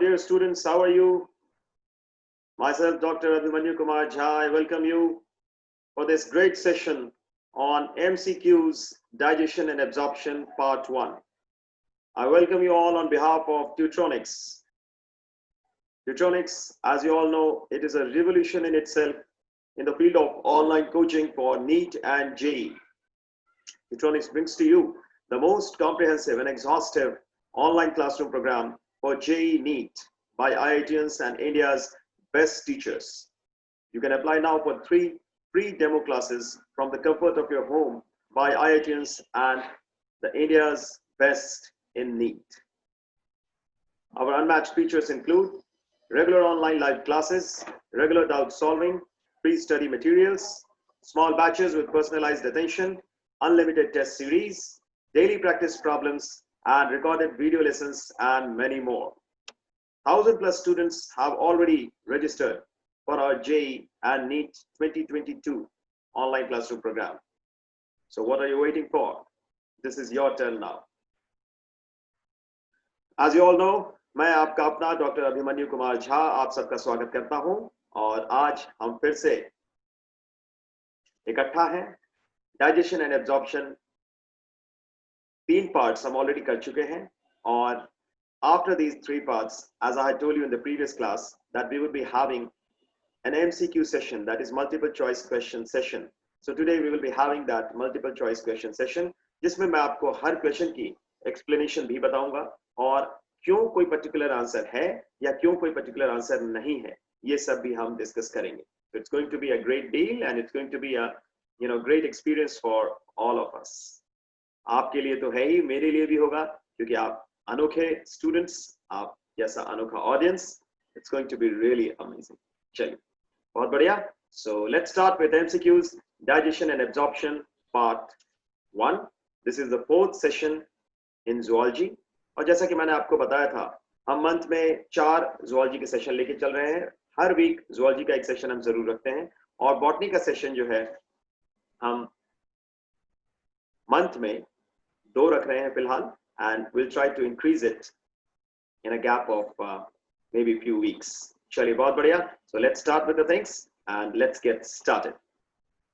dear students, how are you? Myself, Dr. Abhimanyu Kumar Jha, I welcome you for this great session on MCQs, Digestion and Absorption, Part 1. I welcome you all on behalf of Tutronics. Tutronics, as you all know, it is a revolution in itself in the field of online coaching for NEET and JEE. Tutronics brings to you the most comprehensive and exhaustive online classroom program for JEE NEET by IITians and India's best teachers. You can apply now for 3 free demo classes from the comfort of your home by IITians and the India's best in NEET. Our unmatched features include regular online live classes, regular doubt solving, free study materials, small batches with personalized attention, unlimited test series, daily practice problems, and recorded video lessons, and many more. 1,000 plus students have already registered for our JEE and NEET 2022 online classroom program. So what are you waiting for? This is your turn now. As you all know, मैं आपका अपना doctor Abhimanyu Kumar Jha आप सबका स्वागत करता हूं और आज हम फिर से इकट्ठा हैं। डाइजेशन एंड एब्जॉर्प्शन 3 parts हम ऑलरेडी कर चुके हैं और after these 3 parts, as I had told you in the previous class, that we would be having an MCQ session, that is multiple choice question session. So today we will be having that multiple choice question session, जिसमें मैं आपको हर question की explanation भी बताऊंगा और क्यों कोई particular answer है या क्यों कोई पर्टिकुलर आंसर नहीं है, ये सब भी हम डिस्कस करेंगे. So it's going to be a great deal and it's going to be a great experience for all of us. आपके लिए तो है ही, मेरे लिए भी होगा क्योंकि आप अनोखे स्टूडेंट्स, आप जैसा अनोखा audience. It's going to be really amazing. चलिए, बहुत बढ़िया. So let's start with MCQs, digestion and absorption, part 1. This is the 4th session in zoology. और जैसा कि मैंने आपको बताया था, हम मंथ में 4 zoology के सेशन लेके चल रहे हैं. हर वीक zoology का एक सेशन हम जरूर रखते हैं और बॉटनी का सेशन जो है हम मंथ में 2 रख रहे हैं फिलहाल, and we'll try to increase it in a gap of maybe a few weeks. चलिए, बहुत बढ़िया. So let's start with the things and let's get started.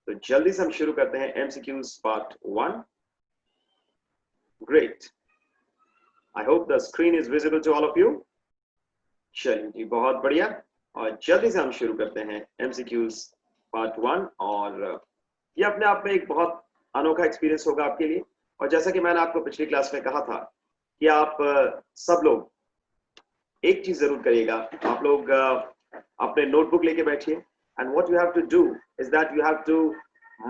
तो जल्दी से हम शुरू करते हैं MCQs part 1. Great. I hope the screen is visible to all of you. चलिए जी, बहुत बढ़िया. और जल्दी से हम शुरू करते हैं MCQs part 1 और ये अपने आप में एक बहुत अनोखा एक्सपीरियंस होगा आपके लिए. और जैसा कि मैंने आपको पिछली क्लास में कहा था कि आप सब लोग एक चीज जरूर करिएगा, आप लोग अपने नोटबुक लेके बैठिए and what you have to do is that you have to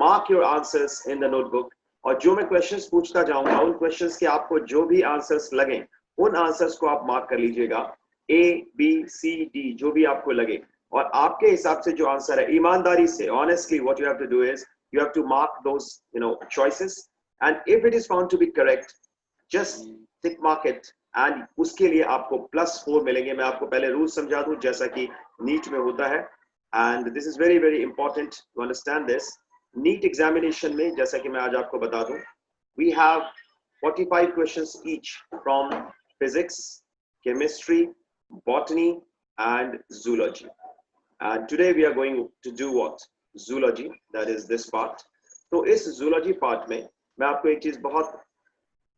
mark your answers in the notebook. और जो मैं क्वेश्चंस पूछता जाऊंगा उन क्वेश्चंस के आपको जो भी आंसर्स लगे उन आंसर्स को आप मार्क कर लीजिएगा, A, B, C, D, जो भी आपको लगे. और आपके हिसाब से जो आंसर है, ईमानदारी से, honestly what you have to do is you have to mark those choices. And if it is found to be correct, just tick mark it and उसके लिए आपको +4 मिलेंगे. मैं आपको पहले रूल समझा दूं जैसा कि नीट में होता है. And this is very very important to understand this. NEET examination में जैसा कि मैं आज आपको बता दूं, we have 45 questions each from physics, chemistry, botany and zoology. And today we are going to do what? Zoology, that is this part. तो इस zoology part में मैं आपको एक चीज बहुत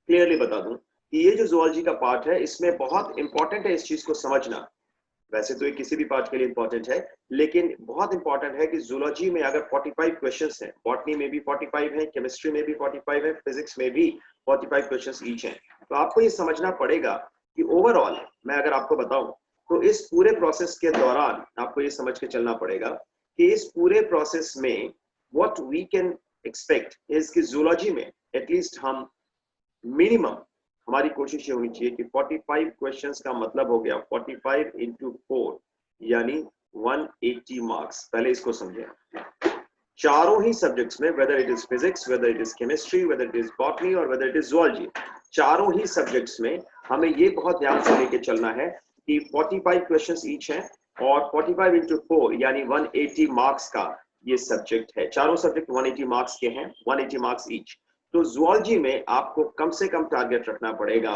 क्लियरली बता दूं कि ये जो zoology का पार्ट है इसमें बहुत इंपॉर्टेंट है इस चीज को समझना. वैसे तो ये किसी भी पार्ट के लिए इंपॉर्टेंट है, लेकिन बहुत इंपॉर्टेंट है कि zoology में अगर 45 क्वेश्चंस हैं, बॉटनी में भी 45 हैं, केमिस्ट्री में भी 45 है, फिजिक्स में भी 45 क्वेश्चंस ईच हैं, तो आपको ये समझना पड़ेगा कि ओवरऑल मैं अगर आपको बताऊं तो इस पूरे प्रोसेस के दौरान आपको ये समझ के चलना पड़ेगा कि इस पूरे प्रोसेस में what we can expect is कि zoology में एटलीस्ट हम मिनिमम हमारी कोशिश ये होनी चाहिए कि 45 क्वेश्चंस का मतलब हो गया 45 into 4 यानी 180 मार्क्स. पहले इसको समझें. चारों ही सब्जेक्ट्स में, whether it is physics, whether it is chemistry, whether it is botany or whether it is zoology, चारों ही सब्जेक्ट्स में हमें ये बहुत ध्यान से लेके चलना है कि 45 क्वेश्चंस ईच हैं और 45 into 4 यानी 180 मार्क्स का ये सब्जेक्ट है. चारों सब्जेक्ट 180 मार्क्स के हैं, 180 मार्क्स ईच. तो zoology में आपको कम से कम टारगेट रखना पड़ेगा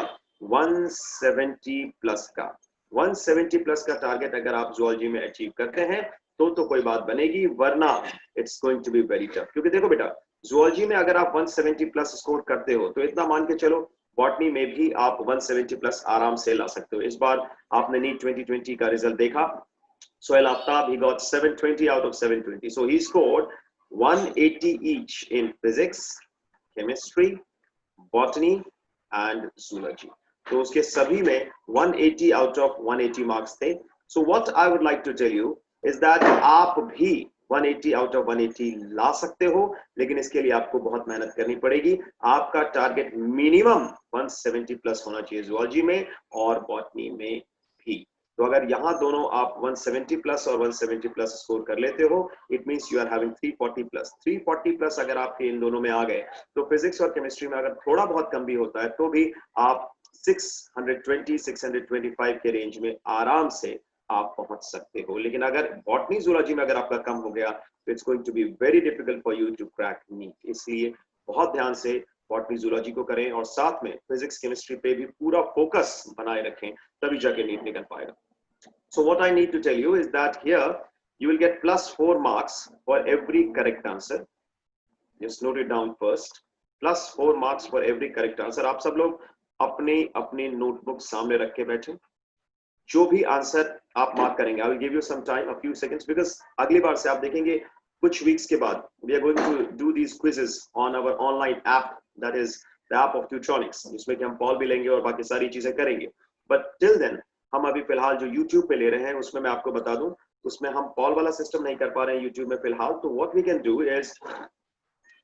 170 प्लस का. 170 प्लस का टारगेट अगर आप जूलॉजी में अचीव करते हैं तो कोई बात बनेगी, वरना it's going to be very tough. क्योंकि देखो बेटा, जूलॉजी में अगर आप 170 प्लस स्कोर करते हो तो इतना मान के चलो बॉटनी में भी आप 170 प्लस आराम से ला सकते हो। इस बार आपने नीट 2020 का रिजल्ट देखा, Sohail Aftab, he got 720 out of 720. So he scored 180 each in physics, chemistry, botany and zoology. तो उसके सभी में 180 out of 180 marks थे. So what I would like to tell you is that आप भी 180 out of 180 ला सकते हो, लेकिन इसके लिए आपको बहुत मेहनत करनी पड़ेगी। आपका टारगेट मिनिमम 170 प्लस होना चाहिए जूलॉजी में और बॉटनी में भी। तो अगर यहाँ दोनों आप 170 प्लस और 170 प्लस स्कोर कर लेते हो, it means you are having 340 plus. 340 plus अगर आपके इन दोनों में आ गए तो फिजिक्स और केमिस्ट्री में अगर थोड़ा बहुत कम भी होता है तो भी आप 620 625 के रेंज में आराम से आप पहुंच सकते हो। लेकिन अगर बॉटनी जूलॉजी में अगर आपका कम हो गया तो it's going to be very difficult for you to crack NEET. इसलिए बहुत ध्यान से बॉटनी जूलॉजी को करें और साथ में फिजिक्स केमिस्ट्री पे भी पूरा फोकस बनाए रखें, तभी जाके नीट निकल पाएगा। So what I need to tell you is that here you will get plus 4 marks for every correct answer. Just note it down first. Plus 4 marks for every correct answer. आप सब लोग अपनी अपनी notebook सामने रख के बैठे, जो भी आंसर आप मार्क करेंगे, I will give you some time, a few seconds, because अगली बार से आप देखेंगे कुछ वीक्स के बाद we are going to do these quizzes on our online app, that is the app of Tutronics, जिसमें कि हम पॉल भी लेंगे और बाकी सारी चीजें करेंगे। But till then हम अभी फिलहाल जो YouTube पे ले रहे हैं उसमें मैं आपको बता दूं, उसमें हम पॉल वाला सिस्टम नहीं कर पा रहे हैं YouTube में फिलहाल। तो what we can do is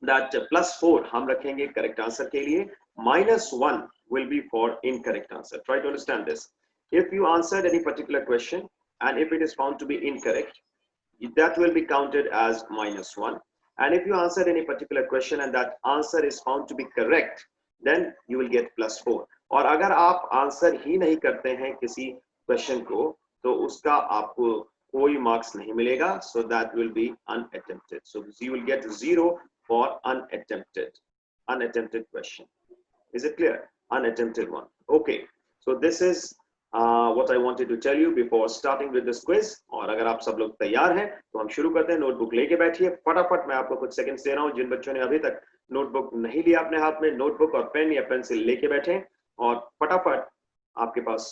that +4 हम रखेंगे करेक्ट आंसर के लिए, -1 will be for incorrect answer. Try to understand this. If you answered any particular question and if it is found to be incorrect, that will be counted as -1. And if you answered any particular question and that answer is found to be correct, then you will get +4. और अगर आप answer ही नहीं करते हैं किसी question को तो उसका आपको कोई मार्क्स नहीं मिलेगा। So that will be unattempted. So you will get 0 for unattempted question. Is it clear? Unattempted one. Okay. So this is what I wanted to tell you before starting with this quiz. और अगर आप सब लोग तैयार हैं तो हम शुरू करते हैं। नोटबुक लेके बैठिए फटाफट। मैं आपको कुछ सेकंड्स दे रहा हूँ। जिन बच्चों ने अभी तक नोटबुक नहीं लिया अपने हाथ में, नोटबुक और पेन या पेंसिल लेके बैठे और फटाफट आपके पास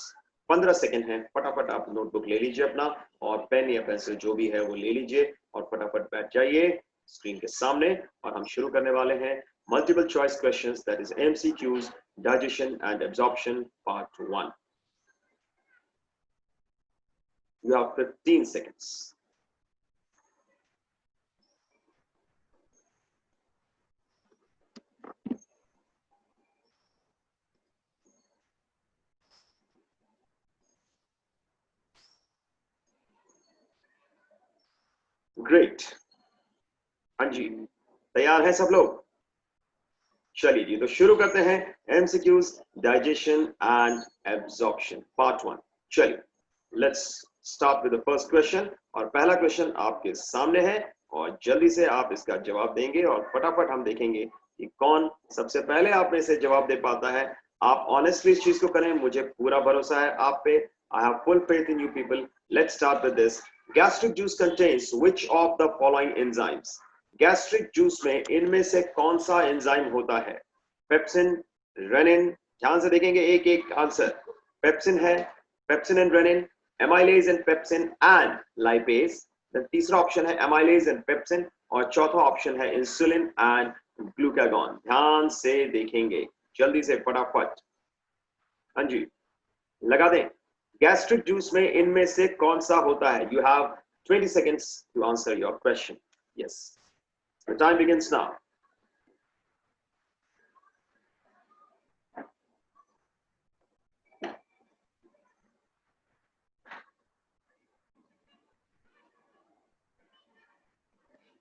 15 सेकंड है, फटाफट आप नोटबुक ले लीजिए अपना और पेन या पेंसिल जो भी है वो ले लीजिए और फटाफट बैठ जाइए स्क्रीन के सामने। और हम शुरू करने वाले हैं multiple choice questions, that is MCQs, digestion and absorption part 1। You have 15 seconds. Great. हाँ जी, तैयार हैं सब लोग? चलिए जी, तो शुरू करते हैं MCQs, digestion and absorption part 1। चलिए, let's start with the first question. और पहला क्वेश्चन आपके सामने है और जल्दी से आप इसका जवाब देंगे और फटाफट हम देखेंगे कि कौन सबसे पहले आप में से जवाब दे पाता है। आप ऑनेस्टली इस चीज को करें, मुझे पूरा भरोसा है आप पे। I have full faith in you people. Let's start with this. Gastric juice contains which of the following enzymes? Gastric juice में इनमें से कौन सा एंजाइम होता है? पेप्सिन, रेनिन, ध्यान से देखेंगे एक एक आंसर। पेप्सिन है, pepsin and rennin, amylase and pepsin and lipase. Then तीसरा ऑप्शन है एमाइलेज एंड पेप्सिन और चौथा ऑप्शन है इंसुलिन एंड ग्लूकागॉन। ध्यान से देखेंगे, जल्दी से फटाफट। हाँ जी, लगा दें। गैस्ट्रिक जूस में इनमें से कौन सा होता है? You have 20 seconds to answer your question. Yes, the time begins now.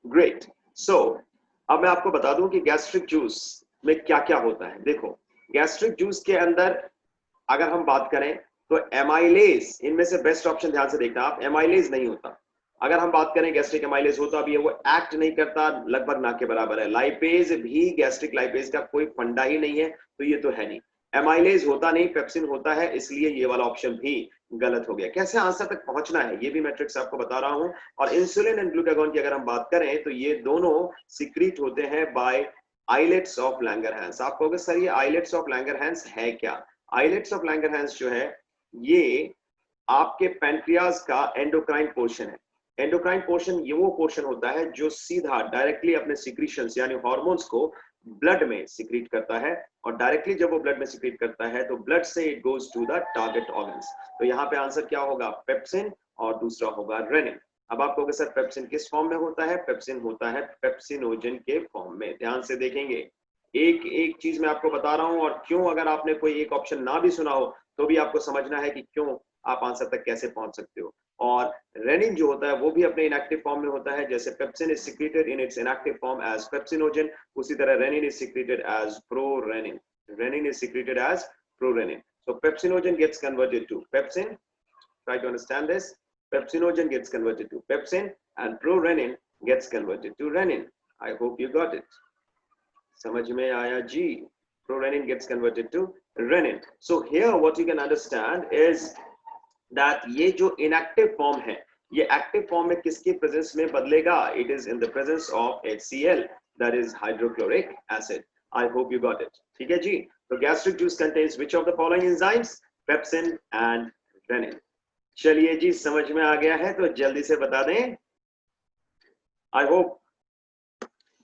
Great. So, अब मैं आपको बता दूं कि गैस्ट्रिक जूस में क्या क्या होता है। देखो, गैस्ट्रिक जूस के अंदर अगर हम बात करें तो एमाइलेज, इनमें से बेस्ट ऑप्शन ध्यान से देखना आप, एमाइलेज नहीं होता। अगर हम बात करें गैस्ट्रिक एमाइलेज होता भी है, वो एक्ट नहीं करता, लगभग ना के बराबर है। लाइपेज भी, गैस्ट्रिक लाइपेज का कोई फंडा ही नहीं है, तो ये तो है नहीं। एमाइलेज होता नहीं, पेप्सिन होता है, इसलिए ये वाला ऑप्शन भी गलत हो गया। कैसे आंसर तक पहुंचना है ये भी मैं ट्रिक्स आपको बता रहा हूं। और इंसुलिन एंड ग्लूकागॉन की अगर हम बात करें तो ये दोनों सीक्रेट होते हैं बाय आइलेट्स ऑफ लैंगरहैंस। आप कहोगे सर ये आइलेट्स ऑफ लैंगरहैंस है क्या? आइलेट्स ऑफ लैंगरहैंस जो है ये आपके पैंक्रियाज का एंडोक्राइन पोर्शन है। एंडोक्राइन पोर्शन ये वो पोर्शन होता है जो सीधा डायरेक्टली अपने सिक्रीशंस यानी हार्मोन्स को ब्लड में सिक्रीट करता है, और डायरेक्टली जब वो ब्लड में सिक्रीट करता है तो ब्लड से it goes to the target organs. तो यहाँ पे आंसर क्या होगा? पेप्सिन, और दूसरा होगा रेनिन। अब आप कहोगे सर पेप्सिन किस फॉर्म में होता है? पेप्सिन होता है पेप्सिनोजन के फॉर्म में। ध्यान से देखेंगे, एक एक चीज मैं आपको बता रहा हूं, और क्यों अगर आपने कोई एक ऑप्शन ना भी सुना हो तो भी आपको समझना है कि क्यों आप आंसर तक कैसे पहुंच सकते हो। और रेनिन जो होता है वो भी अपने इनएक्टिव फॉर्म में होता है। जैसे pepsin is secreted in its inactive form as pepsinogen, उसी तरह rennin is secreted as prorennin. Rennin is secreted as prorennin. So pepsinogen gets converted to pepsin. Try to understand this. Pepsinogen gets converted to pepsin and prorenin gets converted to renin. I hope you got it. समझ में आया जी? Prorenin gets converted to renin. So here what you can understand is that ये जो inactive form है ये active form में किसके presence में बदलेगा? It is in the presence of HCl, that is hydrochloric acid. I hope you got it. ठीक है जी। तो gastric juice contains which of the following enzymes? Pepsin and rennin. चलिए जी, समझ में आ गया है तो जल्दी से बता दें। आई होप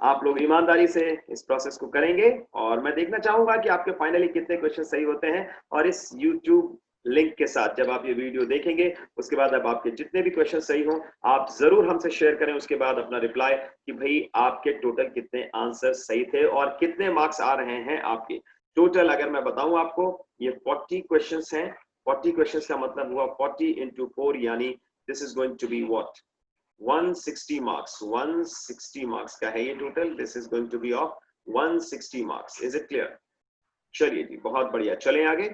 आप लोग ईमानदारी से इस प्रोसेस को करेंगे, और मैं देखना चाहूंगा कि आपके फाइनली कितने क्वेश्चन सही होते हैं। और इस YouTube लिंक के साथ जब आप ये वीडियो देखेंगे उसके बाद अब आपके जितने भी क्वेश्चन सही हों आप जरूर हमसे शेयर करें उसके बाद अपना रिप्लाई कि भाई आपके टोटल कितने आंसर सही थे और कितने मार्क्स आ रहे हैं आपके टोटल। अगर मैं बताऊं आपको, ये 40 क्वेश्चंस हैं। 40 क्वेश्चंस का मतलब हुआ 40 into 4, यानी this is going to be what 160 marks. 160 marks का है ये total. This is going to be of 160 marks. Is it clear? चलिए जी, बहुत बढ़िया। चलें आगे।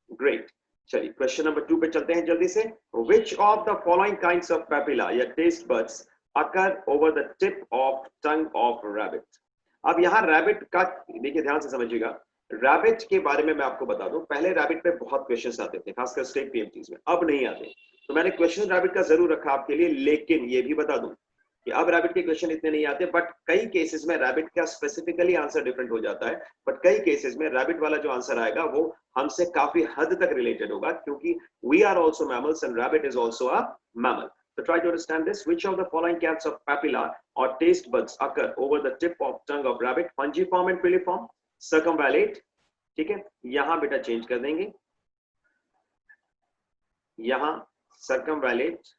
ग्रेट। चलिए क्वेश्चन नंबर 2 पे चलते हैं जल्दी से। Which of the following kinds of papilla या taste buds occur over the tip of tongue of rabbit? अब यहाँ रैबिट का देखिए, ध्यान से समझिएगा। रैबिट के बारे में मैं आपको बता दूं, पहले रैबिट पे बहुत क्वेश्चंस आते थे, खासकर स्टेट पीएमटीज में। अब नहीं आते, तो मैंने क्वेश्चन रैबिट का जरूर रखा आपके लिए। लेकिन ये भी बता दूं कि अब रैबिट के क्वेश्चन इतने नहीं आते, बट कई केसेस में रैबिट का स्पेसिफिकली आंसर डिफरेंट हो जाता है। बट कई केसेस में रैबिट वाला जो आंसर आएगा वो हमसे काफी हद तक रिलेटेड होगा, क्योंकि we are also mammals and rabbit is also a mammal. So try to understand this. Which of the following kinds of papilla or taste buds occur over the tip of tongue of rabbit? Fungiform and piliform, circumvallate। ठीक है, यहां बेटा change कर देंगे, यहां circumvallate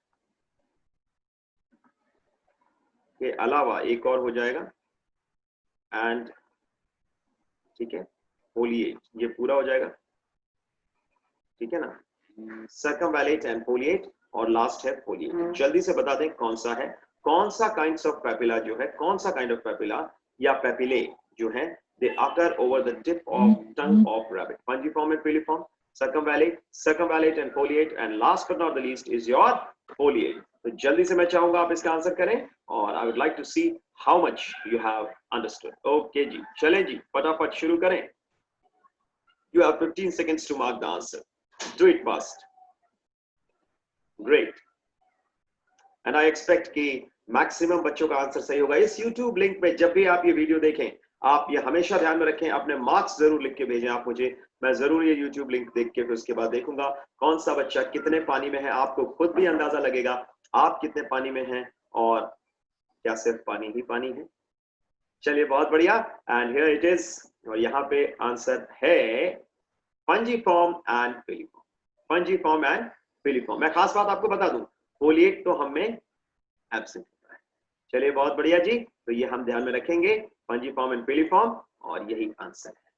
के अलावा एक और हो जाएगा एंड, ठीक है, फोलिएट, ये पूरा हो जाएगा। ठीक है ना, circumvallate एंड फोलिएट, और लास्ट है फोलिएट। जल्दी से बता दें कौन सा है, कौन सा काइंड्स ऑफ पेपिला जो है, कौन सा काइंड ऑफ पेपिला या पेपिले जो है, they occur over the tip of tongue of rabbit. Fungiform and filiform, circumvallate and foliate, and last but not the least is your foliate। तो जल्दी से मैं चाहूंगा आप इसका आंसर करें, और I would like to see how much you have understood. Okay जी, चलें जी, फटाफट शुरू करें। You have 15 seconds to mark the answer. Do it fast. Great. And I expect कि मैक्सिमम बच्चों का आंसर सही होगा। इस YouTube लिंक पे जब भी आप ये वीडियो देखें, आप ये हमेशा ध्यान में रखें, अपने मार्क्स जरूर लिख के भेजें आप मुझे। मैं जरूर ये YouTube लिंक देख के फिर उसके बाद देखूंगा कौन सा बच्चा कितने पानी में है। आपको खुद भी अंदाजा लगेगा आप कितने पानी में हैं, और क्या सिर्फ पानी ही पानी है। चलिए बहुत बढ़िया, एंड हियर इट इज। और यहाँ पे आंसर है फंजीफॉर्म एंड पिलिफॉर्म। फंजीफॉर्म एंड पिलिफॉर्म। मैं खास बात आपको बता दूं, फोलिएट तो हम में एब्सेंट होता है। चलिए बहुत बढ़िया जी, तो ये हम ध्यान में रखेंगे, फंजीफॉर्म एंड पिलिफॉर्म, और यही आंसर है।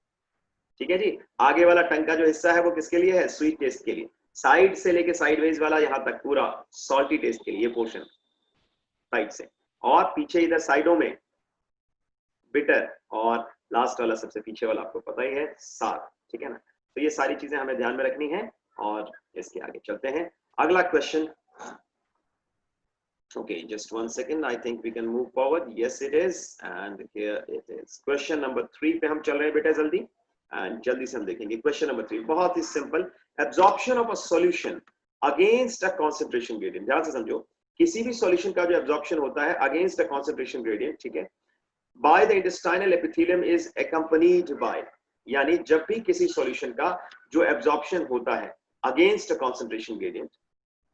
ठीक है जी। आगे वाला टंग का जो हिस्सा है वो किसके लिए है? स्वीट टेस्ट के लिए। साइड से लेके साइडवेज वाला यहां तक पूरा सॉल्टी टेस्ट के लिए, ये पोर्शन साइड से, और पीछे इधर साइडों में बिटर, और लास्ट वाला सबसे पीछे वाला आपको पता ही है, साग। ठीक है ना, तो ये सारी चीजें हमें ध्यान में रखनी है। और इसके आगे चलते हैं। अगला question Okay, just 1 second. I think we can move forward. Yes, it is. And here it is. Question number 3 पे हम चल रहे हैं बेटा जल्दी. And जल्दी से हम देखेंगे. Question number 3 बहुत ही simple. Absorption of a solution against a concentration gradient. ध्यान से समझो. किसी भी solution का जो absorption होता है against a concentration gradient, ठीक है? By the intestinal epithelium is accompanied by. यानी जब भी किसी solution का जो absorption होता है against a concentration gradient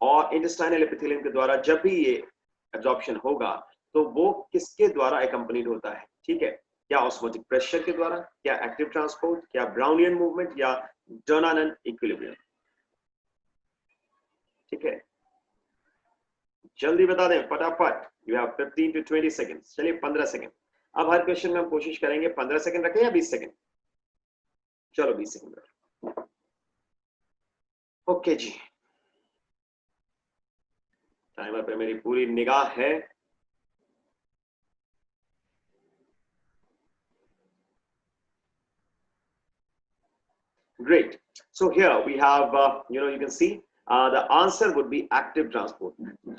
और इंटेस्टाइनल एपिथेलियम के द्वारा जब भी ये एब्जॉर्प्शन होगा तो वो किसके द्वारा एकम्पनीड होता है, ठीक है? क्या ऑस्मोटिक प्रेशर के द्वारा, क्या एक्टिव ट्रांसपोर्ट, क्या ब्राउनियन मूवमेंट या डोनानन इक्विलिब्रियम, ठीक है? जल्दी बता दें फटाफट. You have 15 to 20 seconds. चलिए 15 सेकंड. अब हर क्वेश्चन में हम कोशिश करेंगे 15 सेकंड रखें या 20 सेकंड. चलो 20 सेकंड रखें. ओके जी, टाइमर पे मेरी पूरी निगाह है. Great. So here we have, you can see the answer would be active transport.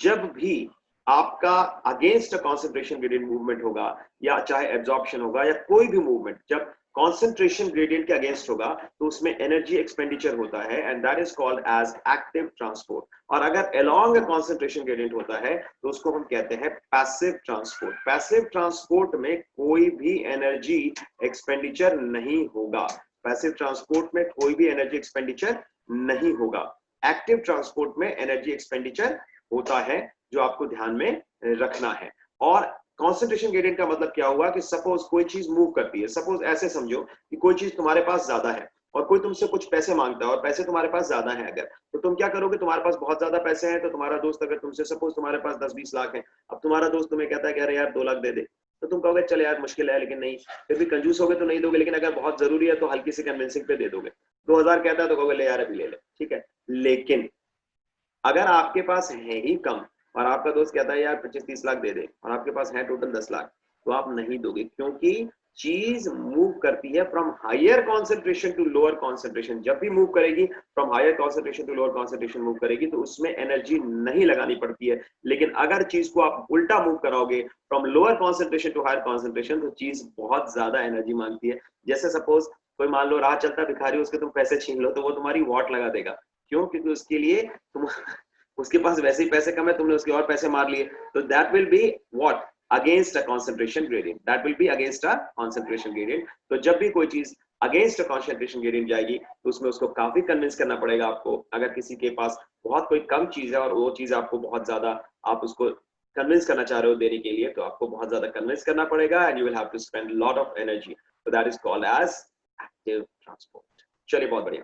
जब भी आपका against a concentration gradient movement होगा या चाहे absorption होगा या कोई भी movement, जब concentration gradient के against होगा तो उसमें energy expenditure होता है and that is called as active transport. और अगर along a concentration gradient होता है तो उसको हम कहते हैं passive transport. Passive transport में कोई भी energy expenditure नहीं होगा. Passive transport में कोई भी energy expenditure नहीं होगा. Active transport में energy expenditure होता है, जो आपको ध्यान में रखना है. और कॉन्सेंट्रेशन ग्रेडियंट का मतलब क्या हुआ कि सपोज कोई चीज मूव करती है. सपोज ऐसे समझो कि कोई चीज तुम्हारे पास ज्यादा है और कोई तुमसे कुछ पैसे मांगता है और पैसे तुम्हारे पास ज्यादा है अगर, तो तुम क्या करोगे? तुम्हारे पास बहुत ज्यादा पैसे हैं तो तुम्हारा दोस्त अगर तुमसे, सपोज तुम्हारे पास 10-20 लाख है, अब तुम्हारा दोस्त तुम्हें कहता है कि अरे यार 2 लाख दे दे, तो तुम कहोगे चल यार मुश्किल है लेकिन नहीं, फिर भी कंजूस होगे तो नहीं दोगे, लेकिन अगर बहुत जरूरी है तो हल्की सी कन्विंसिंग पे दे दोगे. 2000 कहता है तो कहोगे ले यार अभी ले ले, ठीक है? लेकिन अगर आपके पास है ही कम और आपका दोस्त कहता है यार 25-30 लाख दे दे और आपके पास है टोटल 10 लाख, तो आप नहीं दोगे, क्योंकि चीज मूव करती है from higher concentration to lower concentration. जब भी मूव करेगी from higher concentration to lower concentration move करेगी तो उसमें एनर्जी नहीं लगानी पड़ती है. लेकिन अगर चीज को आप उल्टा मूव कराओगे from lower concentration to higher concentration, तो चीज बहुत ज्यादा एनर्जी मांगती है. जैसे सपोज कोई मान लो राह चलता भिखारी, उसके तुम पैसे छीन लो तो वो तुम्हारी वॉट लगा देगा. क्यों? क्योंकि उसके लिए तुम उसके पास वैसे ही पैसे कम है, तुमने उसके और पैसे मार लिए, तो that will be what? Against a concentration gradient. That will be against a concentration gradient. तो जब भी कोई चीज अगेंस्ट अ कॉन्सेंट्रेशन ग्रेडियंट जाएगी तो उसमें उसको काफी कन्विंस करना पड़ेगा आपको. अगर किसी के पास बहुत कोई कम चीज है और वो चीज आपको बहुत ज्यादा, आप उसको कन्विंस करना चाह रहे हो देने के लिए, तो आपको बहुत ज्यादा कन्विंस करना पड़ेगा and you will have to spend lot of energy. तो that is called as active transport. चलिए बहुत बढ़िया.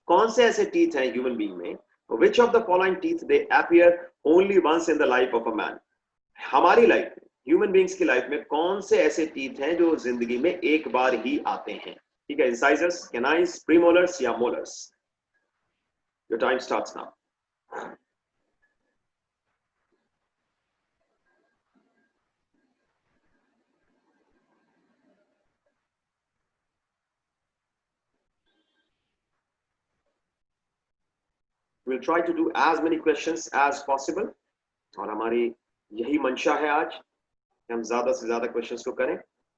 कौन से ऐसे टीथ हैं ह्यूमन बीइंग में? Which of the following teeth they appear only once in the life of a man? हमारी लाइफ में, ह्यूमन बीइंग्स की लाइफ में कौन से ऐसे टीथ हैं जो जिंदगी में एक बार ही आते हैं? ठीक है, इंसाइजर्स, कैनाइन्स, प्रीमोलर्स या molars? Your time starts now. We'll try to do as many questions as possible. और हमारी यही मंशा है आज कि हम ज्यादा से ज्यादा क्वेश्चंस को करें.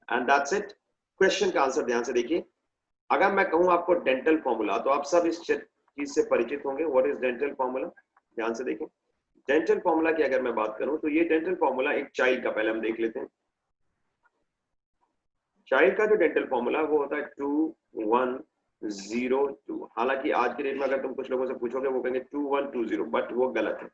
And that's it. क्वेश्चन का आंसर ध्यान से देखिए. अगर मैं कहूं आपको डेंटल फॉर्मूला, तो आप सब इस चीज से परिचित होंगे. What is dental formula? ध्यान से देखें. डेंटल फॉर्मूला की अगर मैं बात करूं तो ये डेंटल फॉर्मूला एक चाइल्ड का, पहले हम देख लेते हैं. चाइल्ड का जो डेंटल फॉर्मूला वो होता है 2102. हालांकि आज के डेट में अगर तुम कुछ लोगों से पूछोगे वो कहेंगे 2120, बट वो गलत है.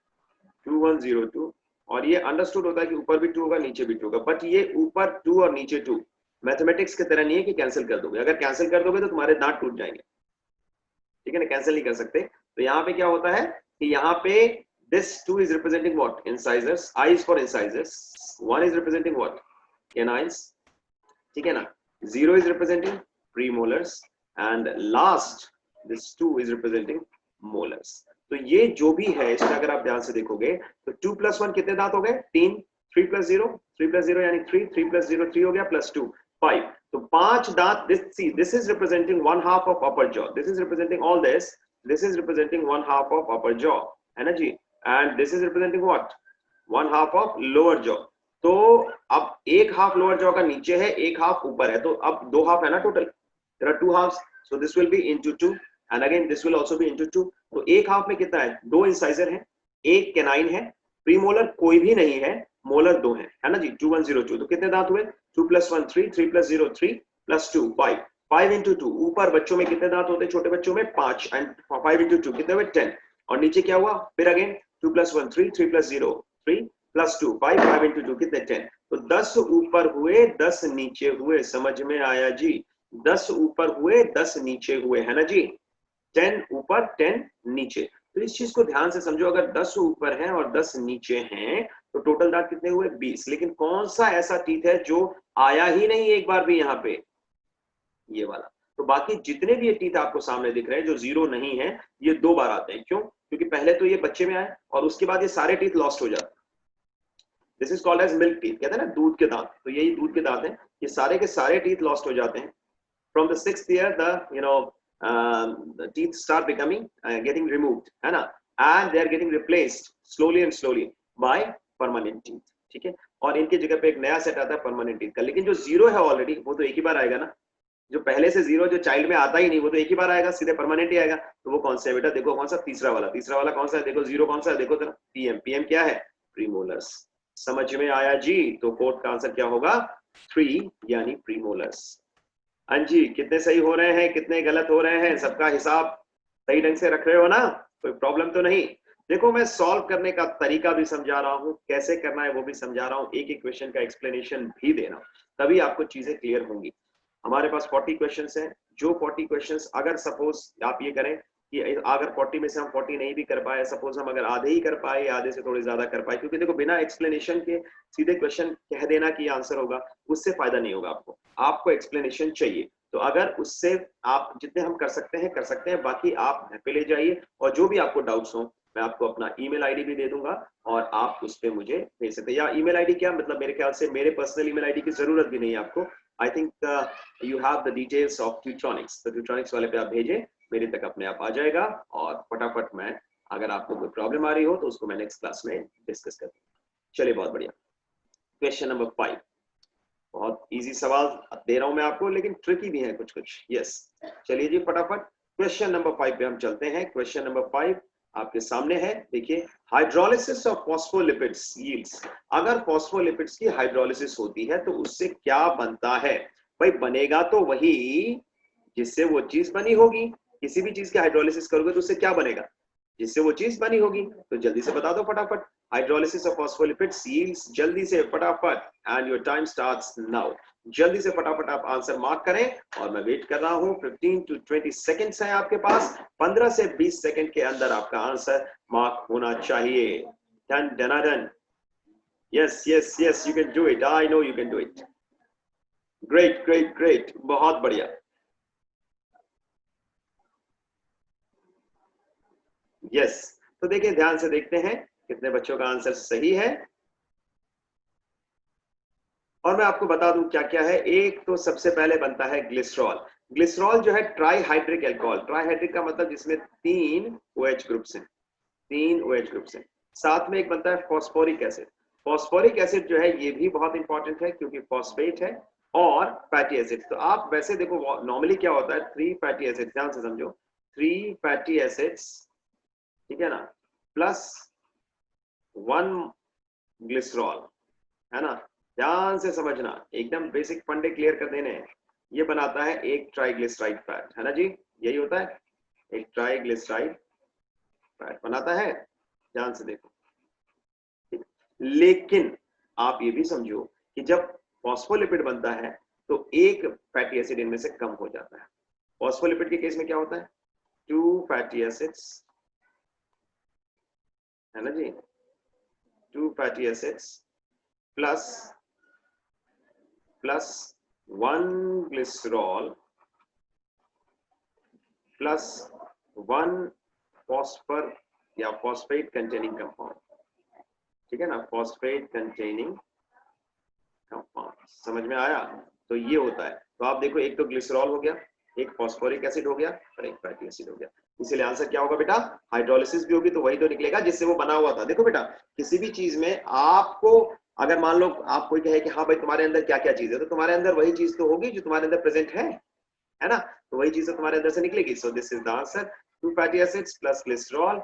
2102. और ये अंडरस्टूड होता है कि ऊपर भी 2 होगा नीचे भी 2 होगा, बट ये ऊपर 2 और नीचे 2 मैथमेटिक्स की तरह नहीं है कि कैंसिल कर दोगे. अगर कैंसिल कर दोगे तो तुम्हारे दांत टूट जाएंगे, ठीक है ना? कैंसिल नहीं कर सकते. तो यहाँ पे क्या होता है कि यहाँ पे this 2 is representing what? Incisors. I is for incisors. 1 is representing what? Canines. ठीक है ना? 0 is representing premolars and last this 2 is representing molars. तो ये जो भी है इसमें अगर आप ध्यान से देखोगे तो 2 + 1 कितने दांत हो गए? 3. 3 + 0, 3 + 0 यानी 3. 3 + 0 3 हो गया, +2 5. तो 5 दांत. This is representing 1/2 of upper jaw. This is representing all this is representing 1/2 of upper jaw, है ना जी? And this is representing what? One half of lower jaw. तो अब एक हाफ लोअर जॉ का नीचे है, एक हाफ ऊपर है, तो अब दो हाफ है ना total, there are two halves, so this will be into 2 and again this will also be into 2। तो एक हाफ में कितना है, दो इंसाइजर है, एक कैनाइन है, प्रीमोलर कोई भी नहीं है, मोलर दो है ना जी, 2102। तो कितने दांत हुए, 2 + 1 3, 3 + 0 3 + 2 5, 5 into 2। ऊपर बच्चों में कितने दांत होते हैं, छोटे बच्चों में 5 एंड 5 into 2 कितने हुए 10। और नीचे क्या हुआ, फिर अगेन 2 + 1 3, 3 + 0 3 + 2 5, 5 into 2 कितने 10। तो 10 ऊपर हुए 10 नीचे हुए, समझ में आया जी, 10 ऊपर हुए 10 नीचे हुए, है ना जी, 10 ऊपर 10 नीचे। तो इस चीज को ध्यान से समझो, अगर 10 ऊपर है और 10 नीचे हैं तो टोटल दांत कितने हुए 20। लेकिन कौन सा ऐसा टीथ है जो आया ही नहीं एक बार भी यहाँ पे, ये वाला। तो बाकी जितने भी ये टीथ आपको सामने दिख रहे हैं जो जीरो नहीं है, ये दो बार आते हैं। क्यों, क्योंकि पहले तो ये बच्चे में आए और उसके बाद ये सारे टीथ लॉस्ट हो जाते हैं। This is called as milk teeth, कहते हैं ना दूध के दांत, तो यही दूध के दांत हैं, ये सारे के सारे टीथ लॉस्ट हो जाते हैं। From the 6th year the the teeth start becoming getting removed, है ना, and they are getting replaced slowly and slowly by permanent teeth, ठीक है। और इनकी जगह पे एक नया सेट आता है परमानेंट टीथ का। लेकिन जो जीरो है ऑलरेडी, वो तो एक ही बार आएगा ना, जो पहले से जीरो जो चाइल्ड में आता ही नहीं, वो तो एक ही बार आएगा, सीधे परमानेंट ही आएगा। तो वो कौन सा है बेटा, देखो कौन सा, तीसरा वाला। तीसरा वाला कौन सा है, देखो जीरो कौन सा है, देखो जरा, पीएम। पीएम क्या है, प्रीमोलर्स। समझ में आया जी। तो कोर्ट का आंसर क्या होगा, 3 यानी प्रीमोलर्स। हाँ जी, कितने सही हो रहे हैं, कितने गलत हो रहे हैं, सबका हिसाब सही ढंग से रख रहे हो ना, कोई प्रॉब्लम तो नहीं। देखो मैं सॉल्व करने का तरीका भी समझा रहा हूँ, कैसे करना है वो भी समझा रहा हूँ, एक एक क्वेश्चन का एक्सप्लेनेशन भी दे रहा हूँ, तभी आपको चीजें क्लियर होंगी। हमारे पास 40 क्वेश्चंस हैं। जो 40 क्वेश्चंस अगर सपोज आप ये करें कि अगर 40 में से हम 40 नहीं भी कर पाए, सपोज हम अगर आधे ही कर पाए, आधे से थोड़े ज्यादा कर पाए, क्योंकि देखो बिना एक्सप्लेनेशन के सीधे क्वेश्चन कह देना कि आंसर होगा, उससे फायदा नहीं होगा आपको, आपको एक्सप्लेनेशन चाहिए। तो अगर उससे आप जितने हम कर सकते हैं, बाकी आप घर पे ले जाइए और जो भी आपको डाउट्स हो, मैं आपको अपना ईमेल आईडी भी दे दूंगा और आप उस पे मुझे भेज सकते हैं। या ईमेल आईडी क्या मतलब, मेरे ख्याल से मेरे पर्सनल ईमेल आईडी की जरूरत भी नहीं है आपको। I think you have the details of Tutronics, तो ट्यूट्रॉनिक्स वाले पे आप भेजें, मेरे तक अपने आप आ जाएगा और फटाफट मैं, अगर आपको कोई प्रॉब्लम आ रही हो तो उसको मैं नेक्स्ट क्लास में डिस्कस कर दूंगा। चलिए बहुत बढ़िया। क्वेश्चन नंबर 5, बहुत इजी सवाल दे रहा हूं मैं आपको, लेकिन ट्रिकी भी है कुछ कुछ। यस, चलिए जी फटाफट क्वेश्चन नंबर 5 पे हम चलते हैं। क्वेश्चन नंबर 5 आपके सामने है, देखिए, हाइड्रोलिसिस ऑफ फॉस्फोलिपिड्स यील्ड्स। अगर फॉस्फोलिपिड्स की हाइड्रोलिसिस होती है तो उससे क्या बनता है, भाई बनेगा तो वही जिससे वो चीज बनी होगी। किसी भी चीज की हाइड्रोलिसिस करोगे तो उससे क्या बनेगा, जिससे वो चीज बनी होगी। तो जल्दी से बता दो फटाफट, हाइड्रोलिसिस ऑफ फॉस्फोलिपिड्स यील्ड्स, जल्दी से फटाफट, and your time starts now. जल्दी से फटाफट आप आंसर मार्क करें और मैं वेट कर रहा हूं। 15 to 20 सेकंड्स है आपके पास, 15 से 20 सेकंड के अंदर आपका आंसर मार्क होना चाहिए। Done done done, yes yes yes, you can do it, I know you can do it. Great great great, बहुत बढ़िया। यस, तो देखिए ध्यान से देखते हैं कितने बच्चों का आंसर सही है और मैं आपको बता दूं क्या क्या है। एक तो सबसे पहले बनता है ग्लिसरॉल। ग्लिसरॉल जो है ट्राईहाइड्रिक अल्कोहल, ट्राईहाइड्रिक का मतलब जिसमें 3 OH ग्रुप्स हैं, 3 OH ग्रुप्स हैं। साथ में एक बनता है फॉस्फोरिक एसिड। फॉस्फोरिक एसिड जो है ये भी बहुत इंपॉर्टेंट है क्योंकि फॉस्फेट है, और फैटी एसिड। तो आप वैसे देखो नॉर्मली क्या होता है, 3 फैटी एसिड, ध्यान से समझो, 3 फैटी एसिड्स, ठीक है ना, प्लस 1 ग्लिसरॉल, है ना। ध्यान से समझना, एकदम बेसिक फंडे क्लियर कर देने हैं। ये बनाता है एक ट्राइग्लिसराइड फैट, है ना जी, यही होता है, एक ट्राइग्लिसराइड फैट बनाता है। ध्यान से देखो, ठीक। लेकिन आप ये भी समझो कि जब फॉस्फोलिपिड बनता है तो एक फैटी एसिड इनमें से कम हो जाता है। फॉस्फोलिपिड के केस में क्या होता है, 2 फैटी एसिड्स, है ना जी, 2 fatty acids plus 1 glycerol plus 1 phosphor या फॉस्फेट कंटेनिंग कंपाउंड, ठीक है ना, फॉस्फेट कंटेनिंग कंपाउंड। समझ में आया, तो ये होता है। तो आप देखो, एक तो ग्लिसरॉल हो गया, एक फॉस्फोरिक एसिड हो गया और एक फैटी एसिड हो गया। इसीलिए आंसर क्या होगा बेटा, हाइड्रोलिसिस भी होगी तो वही तो निकलेगा जिससे वो बना हुआ था। देखो बेटा, किसी भी चीज में आपको अगर मान लो आप कोई कहे कि हाँ भाई तुम्हारे अंदर क्या क्या चीज है, तो तुम्हारे अंदर वही चीज तो होगी जो तुम्हारे अंदर प्रेजेंट है ना, तो वही चीज तो तुम्हारे अंदर से निकलेगी। सो this is the answer, 2 fatty acids plus glycerol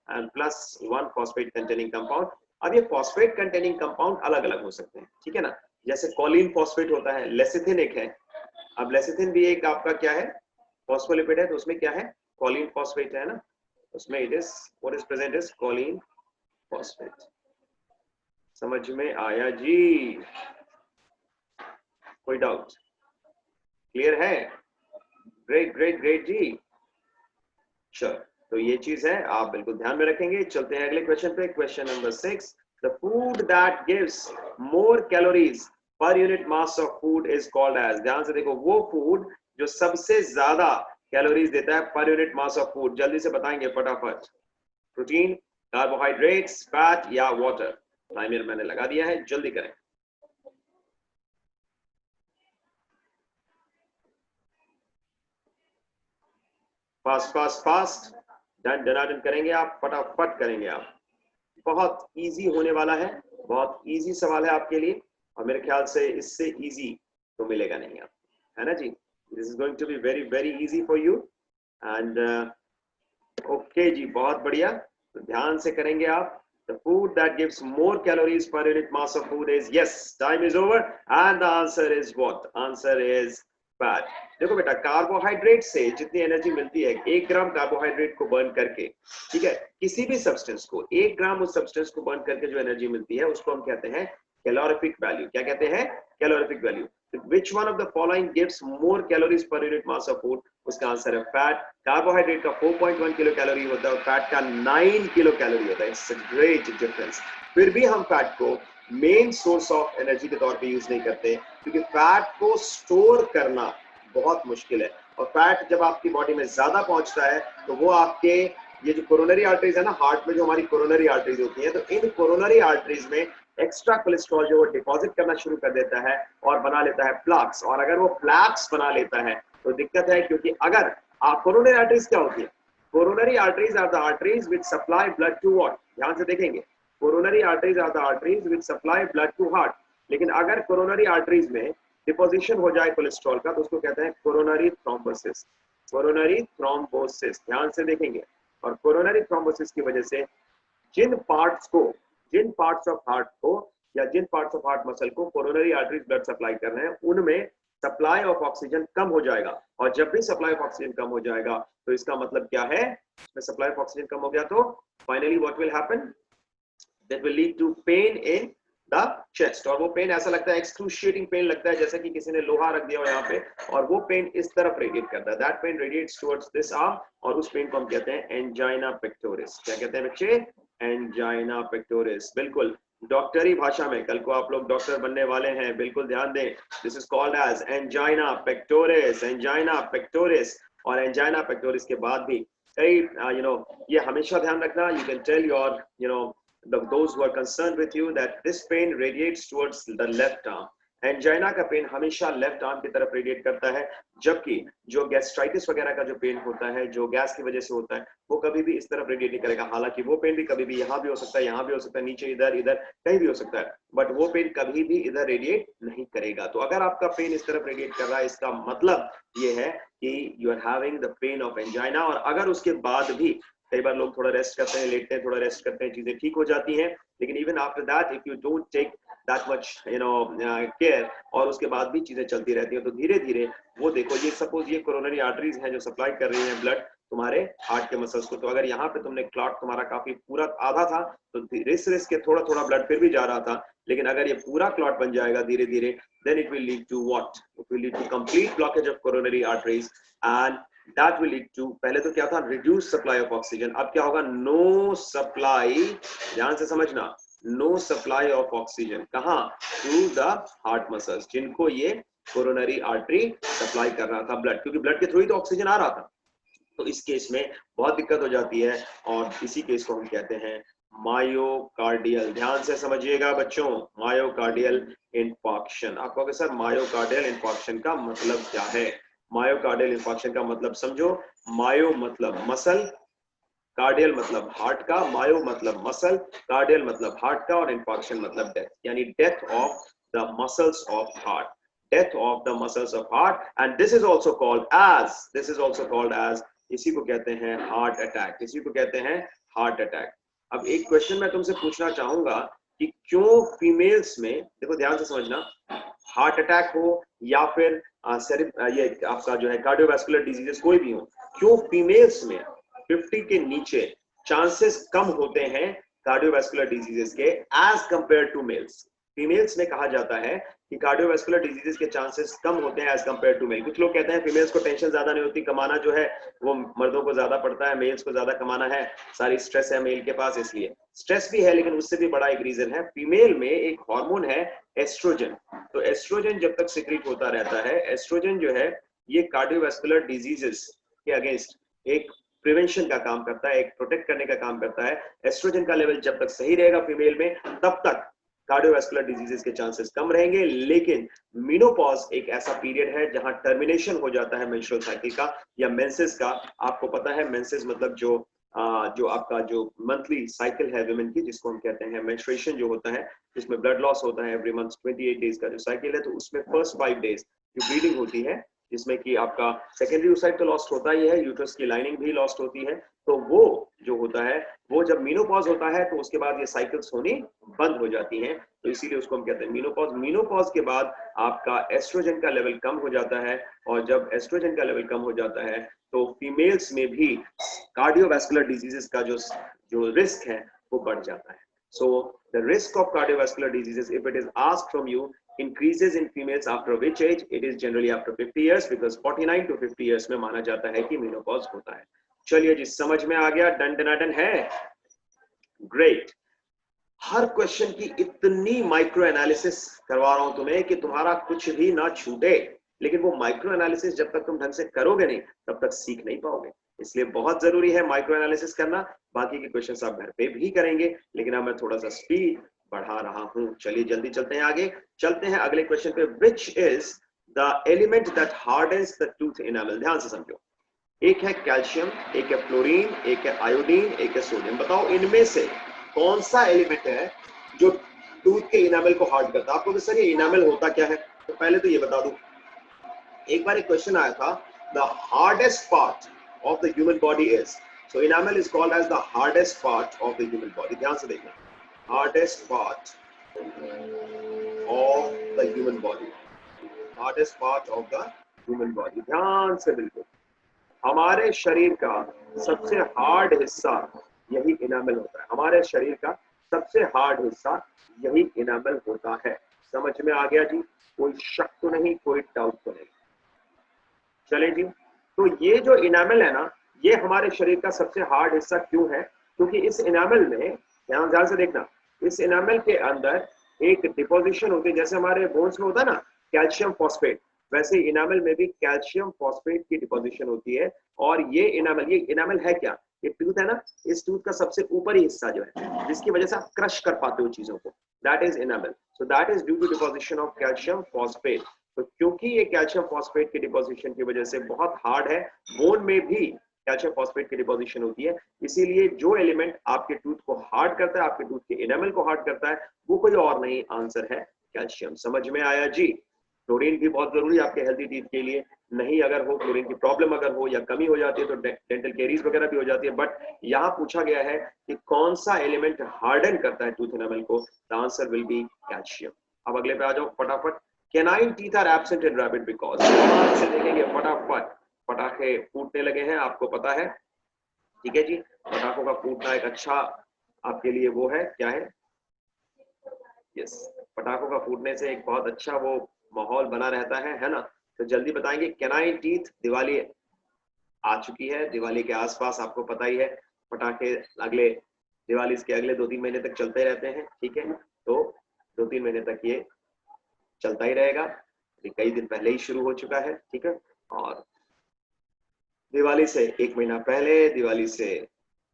and plus 1 phosphate containing compound. अब ये फॉस्फेट कंटेनिंग कंपाउंड अलग अलग हो सकते हैं, ठीक है ना, जैसे कॉलिन फॉस्फेट होता है, लेसिथिन एक है। अब लेसिथिन भी एक आपका क्या है, फॉस्फोलिपिड है, तो उसमें क्या है, कॉलिन फॉस्फेट है ना, उसमें it is what is present is Colin phosphate. समझ में आया जी, कोई डाउट, क्लियर है, ग्रेट ग्रेट ग्रेट जी। चलो, तो ये चीज है, आप बिल्कुल ध्यान में रखेंगे। चलते हैं अगले क्वेश्चन पे, question number 6, the food that gives more calories per unit mass of food is called as. ध्यान से देखो, वो फूड जो सबसे ज्यादा कैलोरीज देता है पर यूनिट मास ऑफ फूड, जल्दी से बताएंगे फटाफट। प्रोटीन, कार्बोहाइड्रेट्स, फैट या वाटर? टाइमर मैंने लगा दिया है, जल्दी करें। फास्ट फास्ट फास्ट, डन डनाडन करेंगे आप, फटाफट करेंगे आप। बहुत इजी होने वाला है, बहुत इजी सवाल है आपके लिए, और मेरे ख्याल से इससे इजी तो मिलेगा नहीं आप, है ना जी। This is going to be very very easy for you and okay जी, बहुत बढ़िया। तो ध्यान से करेंगे आप। The food that gives more calories per unit mass of food is, yes, time is over and the answer is what? Answer is fat. देखो बेटा, कार्बोहाइड्रेट से जितनी एनर्जी मिलती है, 1 ग्राम कार्बोहाइड्रेट को बर्न करके, ठीक है, किसी भी सब्सटेंस को 1 ग्राम उस सब्सटेंस को बर्न करके जो एनर्जी मिलती है उसको हम कहते हैं कैलोरिफिक वैल्यू। क्या कहते हैं? Calorific value. Which one of the following gives more calories per unit mass of food? उसका आंसर है फैट। कार्बोहाइड्रेट का 4.1 किलो कैलोरी होता है और फैट का 9 किलो कैलोरी होता है। It's a great difference. फिर भी हम फैट को मेन सोर्स ऑफ एनर्जी के तौर पे यूज नहीं करते, क्योंकि फैट को स्टोर करना बहुत मुश्किल है, और फैट जब आपकी बॉडी में ज्यादा पहुंचता है तो वो आपके ये जो कोरोनरी आर्टरीज है ना, हार्ट में जो हमारी कोरोनरी आर्टरीज होती है, तो इन कोरोनरी आर्टरीज में एक्स्ट्रा कोलेस्ट्रॉल जो वो डिपॉजिट करना शुरू कर देता है और बना लेता है प्लाक्स। और अगर वो प्लाक्स बना लेता है तो दिक्कत है, क्योंकि अगर आप कोरोनरी आर्टरीज क्या होती है? Coronary arteries are the arteries which supply blood to what? ध्यान से देखेंगे, coronary arteries are the arteries which supply blood to heart. लेकिन अगर कोरोनरी आर्टरीज में डिपोजिशन हो जाए कोलेस्ट्रॉल का तो उसको कहते हैं कोरोनरी थ्रोम्बोसिस। कोरोनरी थ्रोम्बोसिस, ध्यान से देखेंगे। और कोरोनरी थ्रोम्बोसिस की वजह से जिन पार्ट्स ऑफ हार्ट को या जिन पार्ट्स ऑफ हार्ट मसल को कोरोनरी आर्टरीज ब्लड सप्लाई कर रहे हैं, उनमें सप्लाई ऑफ ऑक्सीजन कम हो जाएगा। और जब भी सप्लाई ऑफ ऑक्सीजन कम हो जाएगा तो इसका मतलब क्या है? इसमें सप्लाई ऑफ ऑक्सीजन कम हो गया तो finally what will happen? That will lead to pain in the chest. और वो पेन ऐसा लगता है, एक्सक्रूशिएटिंग पेन लगता है, जैसे कि किसी ने लोहा रख दिया हो यहाँ पे, और वो पेन इस तरफ रेडिएट करता है। That pain radiates towards this arm, और उस पेन को हम कहते हैं एंजाइना पेक्टोरिस। क्या कहते हैं बच्चे? Angina pectoris. बिल्कुल डॉक्टरी भाषा में, कल को आप लोग डॉक्टर बनने वाले हैं, बिल्कुल ध्यान दें। This is called as angina pectoris, angina pectoris. और एंजाइना पेक्टोरिस के बाद भी कई ये हमेशा ध्यान रखना, you can tell your those who are concerned with you that this pain radiates towards the left arm. Angina का पेन हमेशा लेफ्ट आर्म की तरफ रेडिएट करता है, जबकि जो गैस्ट्राइटिस वगैरह का जो पेन होता है, जो गैस की वजह से होता है, वो कभी भी इस तरफ रेडिएट नहीं करेगा। हालांकि वो पेन भी कभी भी यहाँ भी हो सकता है, यहाँ भी हो सकता है, नीचे इधर इधर कहीं भी हो सकता है, बट वो पेन कभी भी इधर रेडिएट नहीं करेगा। तो अगर आपका पेन इस तरफ रेडिएट कर रहा है, इसका मतलब ये है कि you are having the pain of angina. और अगर उसके बाद भी कई बार लोग थोड़ा रेस्ट करते हैं, लेटते हैं, थोड़ा रेस्ट करते हैं, चीजें ठीक हो जाती हैं, लेकिन even after that if you don't take that much care, और उसके बाद भी चीजें चलती रहती हैं, तो धीरे धीरे वो देखो, ये सपोज ये कोरोनरी आर्टरीज हैं जो सप्लाई कर रही हैं ब्लड तुम्हारे हार्ट के मसल्स को, तो अगर यहाँ पे तुमने क्लॉट तुम्हारा काफी पूरा आधा था तो रिस के थोड़ा थोड़ा ब्लड फिर भी जा रहा था, लेकिन अगर ये पूरा क्लॉट बन जाएगा धीरे धीरे, then it will lead to what? It will lead to complete blockage of coronary arteries and that will lead to, पहले तो क्या था, reduce supply of oxygen, अब क्या होगा? no supply, ध्यान से समझना, no supply of oxygen, कहाँ? to the heart muscles, जिनको ये कोरोनरी आर्टरी सप्लाई कर रहा था ब्लड, क्योंकि ब्लड के थ्रू ही तो ऑक्सीजन आ रहा था। तो इस केस में बहुत दिक्कत हो जाती है, और इसी केस को हम कहते हैं मायोकार्डियल। ध्यान से समझिएगा बच्चों, मायोकार्डियल इंफार्क्शन। आप कहोगे सर मायोकार्डियल इंफार्क्शन का मतलब क्या है? मायोकार्डियल इंफार्क्शन का मतलब समझो, मायो मतलब मसल, कार्डियल मतलब हार्ट का, मायो मतलब मसल, कार्डियल मतलब हार्ट का, और इंफार्क्शन मतलब डेथ, यानी death of the muscles of heart, death of the muscles of heart, and this is also called as, इसी को कहते हैं हार्ट अटैक, इसी को कहते हैं हार्ट अटैक। अब एक क्वेश्चन मैं तुमसे पूछना चाहूंगा कि क्यों फीमेल्स में, देखो ध्यान से समझना, हार्ट अटैक हो या फिर ये आपका जो है कार्डियोवैस्कुलर डिजीजेस कोई भी हो, क्यों फीमेल्स में 50 के नीचे चांसेस कम होते हैं कार्डियोवैस्कुलर डिजीजेस के as compared to males? Females में कहा जाता है कि कार्डियोवैस्कुलर डिजीजेस के चांसेस कम होते हैं एज कंपेयर टू मेल। कुछ लोग कहते हैं फीमेल्स को टेंशन ज्यादा नहीं होती, कमाना जो है वो मर्दों को ज्यादा पड़ता है, मेल्स को ज्यादा कमाना है, सारी स्ट्रेस है मेल के पास, इसलिए स्ट्रेस भी है, लेकिन उससे भी बड़ा एक रीजन है, फीमेल में एक हार्मोन है एस्ट्रोजन। तो एस्ट्रोजन जब तक सिक्रीट होता रहता है, एस्ट्रोजन जो है ये कार्डियोवैस्कुलर डिजीजेस के अगेंस्ट एक प्रिवेंशन का काम करता है, एक प्रोटेक्ट करने का काम करता है। एस्ट्रोजन का लेवल जब तक सही रहेगा फीमेल में, तब तक कार्डियोवैस्कुलर डिजीजेस के चांसेस कम रहेंगे। लेकिन मेनोपॉज एक ऐसा पीरियड है जहां टर्मिनेशन हो जाता है मेंस्ट्रुअल साइकिल का या मेंसेस का। आपको पता है मेंसेस मतलब जो आपका जो मंथली साइकिल है वुमेन की, जिसको हम कहते हैं मेंस्ट्रुएशन जो होता है, जिसमें ब्लड लॉस होता है एवरी मंथ, 28 डेज का जो साइकिल है, तो उसमें फर्स्ट 5 डेज जो ब्लीडिंग होती है, जिसमें कि आपका सेकेंडरी oocyte तो लॉस्ट होता ही है, यूट्रस की लाइनिंग भी लॉस्ट होती है, तो वो जो होता है, वो जब मीनोपॉज होता है तो उसके बाद ये साइकिल्स होनी बंद हो जाती हैं, तो इसीलिए उसको हम कहते हैं मीनोपॉज। मीनोपॉज के बाद आपका एस्ट्रोजन का लेवल कम हो जाता है, और जब एस्ट्रोजन का लेवल कम हो जाता है तो फीमेल्स में भी कार्डियोवैस्कुलर डिजीजेस का जो रिस्क है वो बढ़ जाता है। So the risk of cardiovascular diseases, if it is asked from you, increases in females after which age? It is generally after 50 years, because 49 to 50 years में माना जाता है कि मेनोपॉज होता है। चलिए जी, समझ में आ गया, डन डनाडन है, ग्रेट। हर क्वेश्चन की इतनी माइक्रो एनालिसिस करवा रहा हूं तुम्हें कि तुम्हारा कुछ भी ना छूटे, लेकिन वो माइक्रो एनालिसिस जब तक तुम ढंग से करोगे नहीं तब तक सीख नहीं पाओगे, इसलिए बहुत जरूरी है माइक्रो एनालिसिस करना। बाकी के क्वेश्चंस आप घर पे भी करेंगे, लेकिन अब मैं थोड़ा सा स्पीड बढ़ा रहा हूं। चलिए जल्दी चलते हैं आगे, चलते हैं अगले क्वेश्चन पे। Which is the element that hardens the tooth enamel? ध्यान से समझो, एक है कैल्शियम, एक है फ्लोरीन, एक है आयोडीन, एक है सोडियम। बताओ इनमें से कौन सा एलिमेंट है जो टूथ के इनामल को हार्ड करता है? आपको सर ये इनामल होता क्या है, तो पहले तो ये बता दूं, एक बार एक क्वेश्चन आया था, the hardest part of the human body is, so enamel is called as the hardest part of the human body. ध्यान से देखना, hardest part of the human body, hardest part of the human body. ध्यान से, बिल्कुल हमारे शरीर का सबसे हार्ड हिस्सा यही इनामल होता है, हमारे शरीर का सबसे हार्ड हिस्सा यही इनामल होता है। समझ में आ गया जी? कोई शक तो नहीं, कोई डाउट तो नहीं। चले जी, तो ये जो इनामल है ना, ये हमारे शरीर का सबसे हार्ड हिस्सा क्यों है? क्योंकि इस इनामल में, ध्यान से देखना, इस इनामल के अंदर एक डिपोजिशन होती है, जैसे हमारे बोन्स में होता है ना कैल्शियम फॉस्फेट, वैसे इनामल में भी कैल्शियम फॉस्फेट की डिपोजिशन होती है। और ये इनामल है क्या? ये टूथ है ना, इस टूथ का सबसे ऊपरी हिस्सा जो है, जिसकी वजह से आप क्रश कर पाते हो चीजों को, that is enamel. So that is due to deposition of calcium phosphate. तो क्योंकि ये कैल्शियम फॉस्फेट की डिपोजिशन की वजह से बहुत हार्ड है, बोन में भी कैल्शियम फॉस्फेट की डिपोजिशन होती है, इसीलिए जो एलिमेंट आपके टूथ को हार्ड करता है, आपके टूथ के इनामल को हार्ड करता है, वो कोई और नहीं, आंसर है कैल्शियम। समझ में आया जी? क्लोरीन भी बहुत जरूरी है आपके हेल्थी टीथ के लिए, नहीं अगर हो, क्लोरीन की प्रॉब्लम अगर हो या कमी हो जाती है तो डेंटल कैरीज वगैरह भी हो जाती है। बट यहाँ पूछा गया है कि कौन सा एलिमेंट हार्डन करता है टूथ इनामल को, the answer will be calcium. अब अगले पे आ जाओ फटाफट। Canine teeth are absent in rabbit because, से देखेंगे फटाफट, पटाखे फूटने लगे हैं, आपको पता है, ठीक है जी, पटाखों का फूटना एक अच्छा आपके लिए वो है, क्या है, यस, पटाखों का फूटने से एक बहुत अच्छा वो माहौल बना रहता है ना। तो जल्दी बताएंगे, कैनाइन टीथ, दिवाली आ चुकी है, दिवाली के आसपास आपको पता ही है पटाखे अगले दिवाली के अगले 2-3 महीने तक चलते रहते हैं, ठीक है, तो 2-3 महीने तक ये चलता ही रहेगा, कई दिन पहले ही शुरू हो चुका है, ठीक है। और दिवाली से 1 महीना पहले, दिवाली से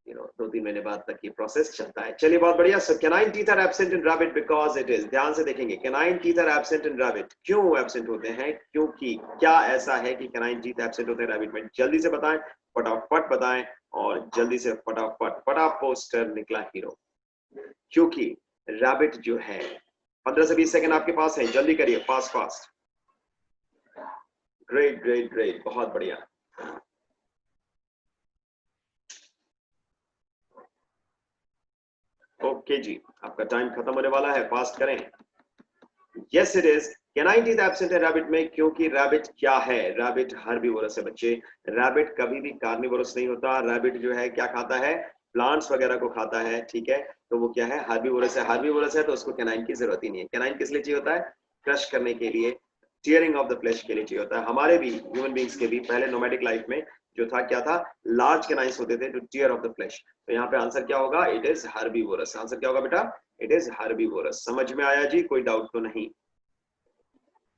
2-3 महीने बाद तक ये प्रोसेस चलता है। चलिए बहुत बढ़िया। So canine teeth are absent in rabbit because it is, ध्यान से देखेंगे, canine teeth are absent in rabbit, क्यों एब्सेंट होते हैं, क्योंकि क्या ऐसा है कि कैनाइन टीथ एब्सेंट होते हैं रैबिट में, जल्दी से बताएं, फटाफट बताएं, और जल्दी से फटाफट फटाफट पोस्टर निकला हीरो। क्योंकि रैबिट जो है, 15 से 20 सेकंड आपके पास है, जल्दी करिए, fast fast. Great great great, बहुत बढ़िया। ओके जी, आपका टाइम खत्म होने वाला है, फास्ट करें। Yes it is, canine teeth absent है रैबिट में, क्योंकि रैबिट क्या है, रैबिट हर्बीवोरस है बच्चे। रैबिट कभी भी कार्निवोरस नहीं होता। रैबिट जो है क्या खाता है, प्लांट्स वगैरह को खाता है, ठीक है। तो वो क्या है, हर्बीवोरस है। हर्बीवोरस है तो उसको कैनाइन की जरूरत ही नहीं है। कैनाइन किस लिए चाहिए होता है, क्रश करने के लिए, टीयरिंग ऑफ द फ्लेश के लिए चाहिए होता है। हमारे भी ह्यूमन बींग्स के भी पहले नोमैडिक लाइफ में जो था, क्या था, लार्ज कैनाइन्स होते थे to tear of the flesh. तो यहाँ पे आंसर क्या होगा, इट इज हर्बीवोरस। आंसर क्या होगा बेटा, इट इज हर्बीवोरस। समझ में आया जी, कोई डाउट तो नहीं,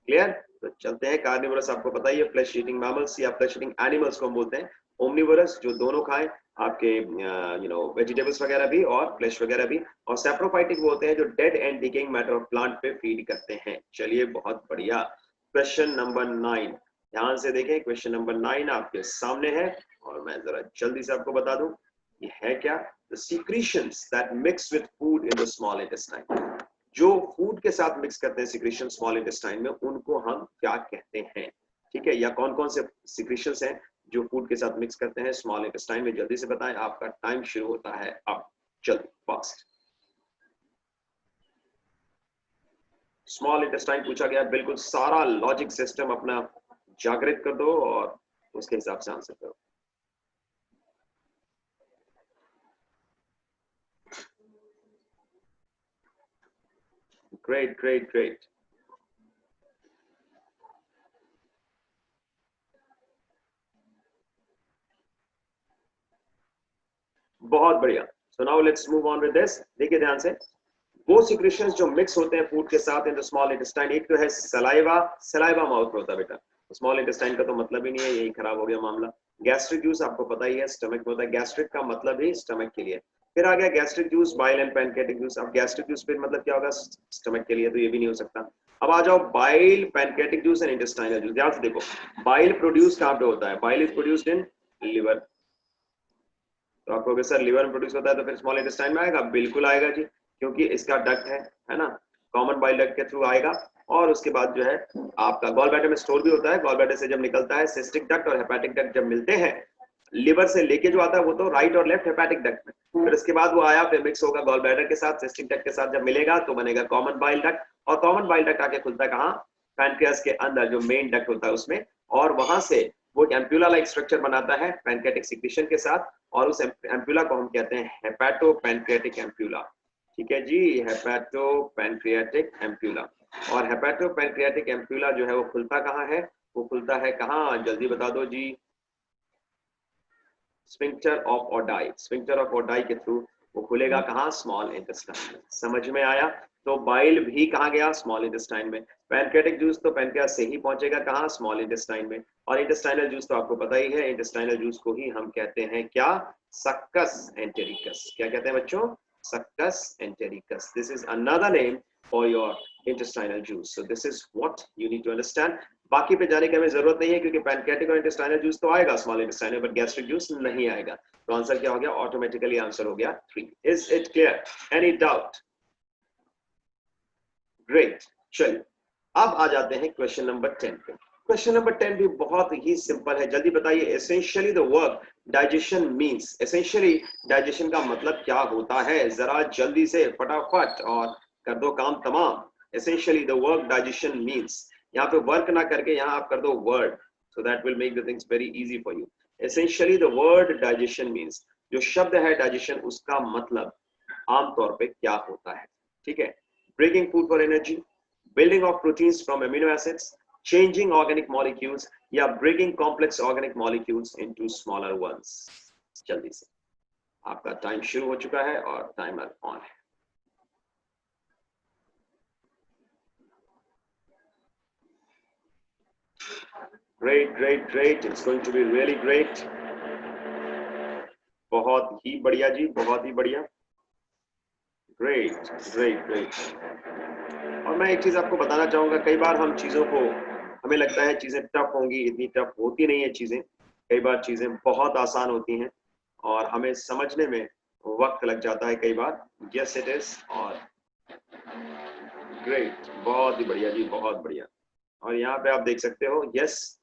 क्लियर। तो चलते हैं, कार्निवोरस आपको पता ही है, फ्लेश ईटिंग मैमल्स या फ्लेश ईटिंग एनिमल्स को हम बोलते हैं। ओमनिवोरस जो दोनों खाएं, आपके वेजिटेबल्स वगैरह भी और फ्लेश वगैरह भी। और सैप्रोफाइटिक वो होते हैं जो dead and decaying matter of plant पे फीड करते हैं। चलिए बहुत बढ़िया। क्वेश्चन नंबर 9, ध्यान से देखें, क्वेश्चन नंबर 9 आपके सामने है, और मैं जरा जल्दी से आपको बता दूं ये है क्या। The secretions that mix with food in the small intestine, जो फूड के साथ मिक्स करते हैं सिक्रीशन स्मॉल इंटेस्टाइन में, उनको हम क्या कहते हैं, ठीक है। या कौन कौन से सिक्रीशंस हैं जो फूड के साथ मिक्स करते हैं स्मॉल इंटेस्टाइन में, जल्दी से बताएं, आपका टाइम शुरू होता है अब, जल्दी फास्ट। स्मॉल इंटेस्टाइन पूछा गया, बिल्कुल सारा लॉजिक सिस्टम अपना जागृत कर दो और उसके हिसाब से आंसर करो। ग्रेट ग्रेट ग्रेट, बहुत बढ़िया। So now let's move on with this. देखिए ध्यान से, वो सिक्रीशंस जो मिक्स होते हैं फूड के साथ इन द स्मॉल इंटेस्टाइन, एक तो है सलाइवा, सलाइवा माउथ में होता है बेटा, स्मॉल इंटेस्टाइन का तो मतलब ही नहीं है, यही खराब हो गया मामला। गैस्ट्रिक जूस आपको पता ही है, स्टमक में होता है, गैस्ट्रिक का मतलब ही स्टमक के लिए। फिर आ गया gastric juice, bile and pancreatic juice. अब गैस्ट्रिक जूस फिर मतलब क्या होगा, स्टमक के लिए, तो ये भी नहीं हो सकता। अब आ जाओ bile, pancreatic juice and intestinal juice. ध्यान से देखो, बाइल प्रोड्यूस कहाँ पे होता है, bile is produced in liver. तो आपको अगर सर लिवर में प्रोड्यूस होता है तो फिर स्मॉल इंटेस्टाइन में आएगा, बिल्कुल आएगा जी, क्योंकि इसका डक्ट है ना, कॉमन बाइल डक्ट के थ्रू आएगा। और उसके बाद जो है आपका गॉल ब्लैडर में स्टोर भी होता है, गॉल ब्लैडर से जब निकलता है, सिस्टिक डक्ट और हेपेटिक डक्ट जब मिलते हैं, लिवर से लेके जो आता है वो तो राइट और लेफ्ट हेपेटिक डक्ट में, फिर उसके बाद वो आया, फिर मिक्स होगा गॉल ब्लैडर के साथ, सिस्टिक डक्ट के साथ जब मिलेगा तो बनेगा कॉमन बाइल डक्ट। और कॉमन बाइल डक्ट आके खुलता है कहाँ, पैनक्रियास के अंदर जो मेन डक्ट होता है उसमें, और वहां से वो एम्प्यूला लाइक स्ट्रक्चर बनाता है पैनक्रियाटिक सिक्रीशन के साथ, और उस एम्प्यूला को हम कहते हैं हेपेटो पैनक्रियाटिक एम्प्यूला। ठीक है जी, हेपेटो पैनक्रियाटिक एम्प्यूला। और हेपेटो पैनक्रियाटिक एम्प्यूला जो है वो खुलता कहाँ है, वो खुलता है कहाँ, जल्दी बता दो जी, sphincter of Oddi, sphincter of Oddi के थ्रू वो खुलेगा कहाँ, स्मॉल इंटेस्टाइन में। समझ में आया। तो बाइल भी कहाँ गया, स्मॉल इंटेस्टाइन में। पैनक्रियाटिक जूस तो पैनक्रियास से ही पहुंचेगा कहाँ, स्मॉल इंटेस्टाइन में। और इंटेस्टाइनल जूस तो आपको पता ही है, इंटेस्टाइनल जूस को ही हम कहते हैं क्या, सक्कस एंटेरिकस। क्या कहते हैं बच्चों, succus entericus. This is another name for your intestinal juice. So this is what you need to understand. बाकी पे जाने की हमें जरूरत नहीं है, क्योंकि पैनक्रियाटिक और इंटेस्टाइनल जूस तो आएगा small intestinal, but gastric juice नहीं आएगा। तो आंसर क्या हो गया, ऑटोमेटिकली आंसर हो गया 3। Is it clear, any doubt? Great. चलिए अब आ जाते हैं क्वेश्चन नंबर 10 पे। क्वेश्चन नंबर 10 भी बहुत ही सिंपल है, जल्दी बताइए। Essentially the work digestion means, essentially digestion का मतलब क्या होता है, जरा जल्दी से फटाफट और कर दो काम तमाम। Essentially the work digestion means, यहाँ पे वर्क ना करके यहाँ आप कर दो word, so that will make the things very easy for you. Essentially the word digestion means, जो शब्द है डाइजेशन, उसका मतलब आमतौर पे क्या होता है, ठीक है। breaking food for energy, building of proteins from amino acids, changing organic molecules, या breaking complex organic molecules into smaller ones। जल्दी से, आपका टाइम शुरू हो चुका है और टाइमर ऑन है। Great, great, great. It's going to be really great. बहुत ही बढ़िया जी, बहुत ही बढ़िया। Great great great. और मैं एक चीज आपको बताना चाहूंगा, कई बार हम चीजों को, हमें लगता है चीजें टफ होंगी, इतनी टफ होती नहीं है चीजें। कई बार चीजें बहुत आसान होती हैं और हमें समझने में वक्त लग जाता है कई बार। Yes it is. और ग्रेट, बहुत ही बढ़िया जी, बहुत बढ़िया। और यहाँ पे आप देख सकते हो, यस,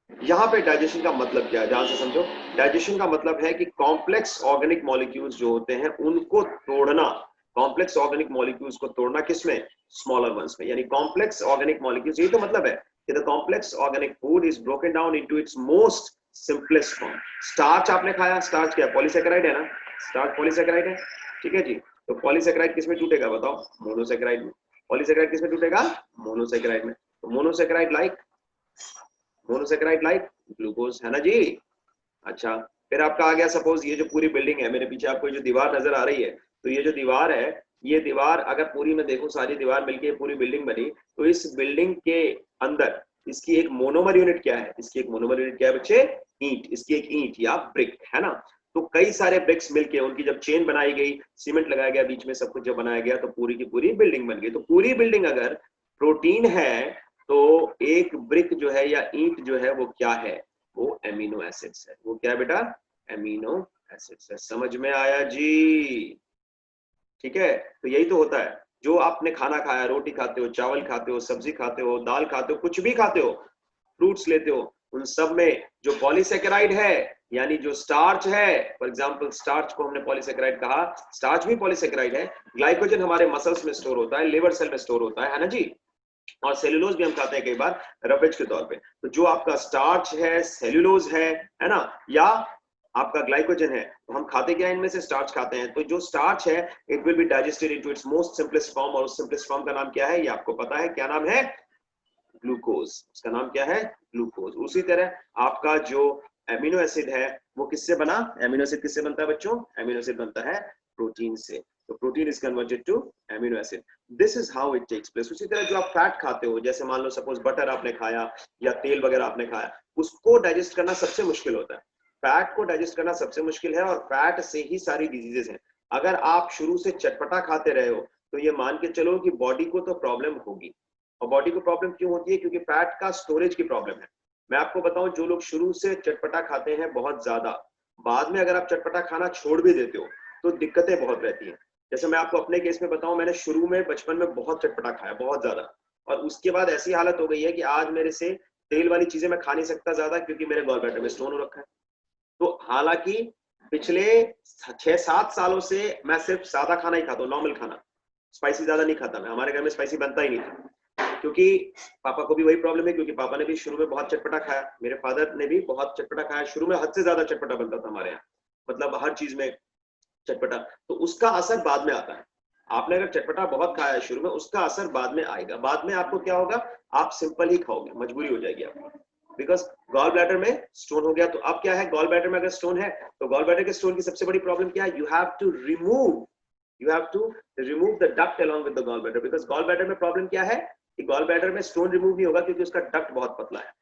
यहाँ पे डाइजेशन का मतलब क्या है, ध्यान से समझो। डाइजेशन का मतलब है कि कॉम्प्लेक्स ऑर्गेनिक मॉलिक्यूल्स जो होते हैं उनको तोड़ना। कॉम्प्लेक्स ऑर्गेनिक मॉलिक्यूल्स को तोड़ना किसमें? स्मॉलर वंस में। यानी कॉम्प्लेक्स ऑर्गेनिक मॉलिक्यूल्स, यही तो मतलब है कि the complex organic food is broken down into its most simplest form. Starch आपने खाया, स्टार्च क्या? पॉलीसेकेराइड है ना, स्टार्च पॉलीसेकेराइड है, ठीक है जी। तो पॉलीसेकेराइड किसमें टूटेगा बताओ? मोनोसेकेराइड में। पॉलीसेकेराइड किसमें टूटेगा? मोनोसेकेराइड में। तो monosaccharide like, monosaccharide like glucose, है ना जी। अच्छा, फिर आपका आ गया, सपोज ये जो पूरी बिल्डिंग है, मेरे पीछे आपको जो दीवार नजर आ रही है, तो ये जो दीवार है, ये दीवार अगर पूरी में देखो, सारी दीवार मिलके पूरी बिल्डिंग बनी, तो इस बिल्डिंग के अंदर इसकी एक मोनोमर यूनिट क्या है? इसकी एक मोनोमर यूनिट क्या है बच्चे? ईंट। इसकी एक ईंट या ब्रिक, है ना। तो कई सारे ब्रिक्स मिलके उनकी जब चेन बनाई गई, सीमेंट लगाया गया बीच में, सब कुछ जब बनाया गया, तो पूरी की पूरी बिल्डिंग बन गई। तो पूरी बिल्डिंग अगर प्रोटीन है, तो एक ब्रिक जो है या ईंट जो है वो क्या है? वो एमिनो एसिड्स है। वो क्या है बेटा? एमिनो एसिड्स है। समझ में आया जी? ठीक है। तो यही तो होता है, जो आपने खाना खाया, रोटी खाते हो, चावल खाते हो, सब्जी खाते हो, दाल खाते हो, कुछ भी खाते हो, फ्रूट्स लेते हो, उन सब में जो पॉलीसेकेराइड है, यानी जो स्टार्च है, फॉर एग्जांपल स्टार्च को हमने पॉलीसेकेराइड कहा, स्टार्च भी पॉलीसेकेराइड है। ग्लाइकोजन हमारे मसल्स में स्टोर होता है, लिवर सेल में स्टोर होता है ना जी। और सेल्यूलोज भी हम खाते हैं कई बार रबेज के तौर पे। तो जो आपका स्टार्च है, सेल्यूलोज है ना, या आपका ग्लाइकोजन है, तो हम खाते क्या? इनमें से स्टार्च खाते हैं। तो जो स्टार्च है, it will be digested into its most simplest form, और उस सिंपलेस्ट फॉर्म का नाम क्या है? ये आपको पता है, क्या नाम है? ग्लूकोज। उसका नाम क्या है? ग्लूकोज। उसी तरह आपका जो एमिनो एसिड है, वो किससे बना? एमिनो एसिड किससे बनता है बच्चों? एमिनो एसिड बनता है प्रोटीन से। तो protein is converted to amino acid. This is how it takes place. उसी तरह जो आप फैट खाते हो, जैसे मान लो सपोज बटर आपने खाया या तेल वगैरह आपने खाया, उसको डाइजेस्ट करना सबसे मुश्किल होता है। फैट को डाइजेस्ट करना सबसे मुश्किल है, और फैट से ही सारी डिजीजेस हैं। अगर आप शुरू से चटपटा खाते रहे हो, तो ये मान के चलो कि बॉडी को तो प्रॉब्लम होगी। और बॉडी को प्रॉब्लम क्यों होती है? क्योंकि फैट का स्टोरेज की प्रॉब्लम है। मैं आपको बताऊं, जो लोग शुरू से चटपटा खाते हैं बहुत ज्यादा, बाद में अगर आप चटपटा खाना छोड़ भी देते हो, तो दिक्कतें बहुत रहती हैं। जैसे मैं आपको अपने केस में बताऊं, मैंने शुरू में बचपन में बहुत चटपटा खाया, बहुत ज्यादा, और उसके बाद ऐसी हालत हो गई है कि आज मेरे से तेल वाली चीजें मैं खा नहीं सकता ज्यादा, क्योंकि मेरे गॉल ब्लैडर में स्टोन हो रखा है। तो हालांकि पिछले 6-7 सालों से मैं सिर्फ सादा खाना ही खाता हूँ, नॉर्मल खाना, स्पाइसी ज्यादा नहीं खाता मैं। हमारे घर में स्पाइसी बनता ही नहीं था, क्योंकि पापा को भी वही प्रॉब्लम है, क्योंकि पापा ने भी शुरू में बहुत चटपटा खाया, मेरे फादर ने भी बहुत चटपटा खाया शुरू में, हद से ज्यादा चटपटा बनता था हमारे यहाँ, मतलब हर चीज में चटपटा। तो उसका असर बाद में आता है। आपने अगर चटपटा बहुत खाया है शुरू में, उसका असर बाद में आएगा। बाद में आपको क्या होगा? आप सिंपल ही खाओगे, मजबूरी हो जाएगी आपकी, बिकॉज गॉल ब्लैडर में स्टोन हो गया। तो अब क्या है, गॉल ब्लैडर में अगर स्टोन है, तो गॉल ब्लैडर के स्टोन की सबसे बड़ी प्रॉब्लम क्या है? You have to remove the duct along with the gall bladder, because gall bladder में प्रॉब्लम क्या है कि गॉल ब्लैडर में स्टोन रिमूव नहीं होगा, क्योंकि उसका डक्ट बहुत पतला है।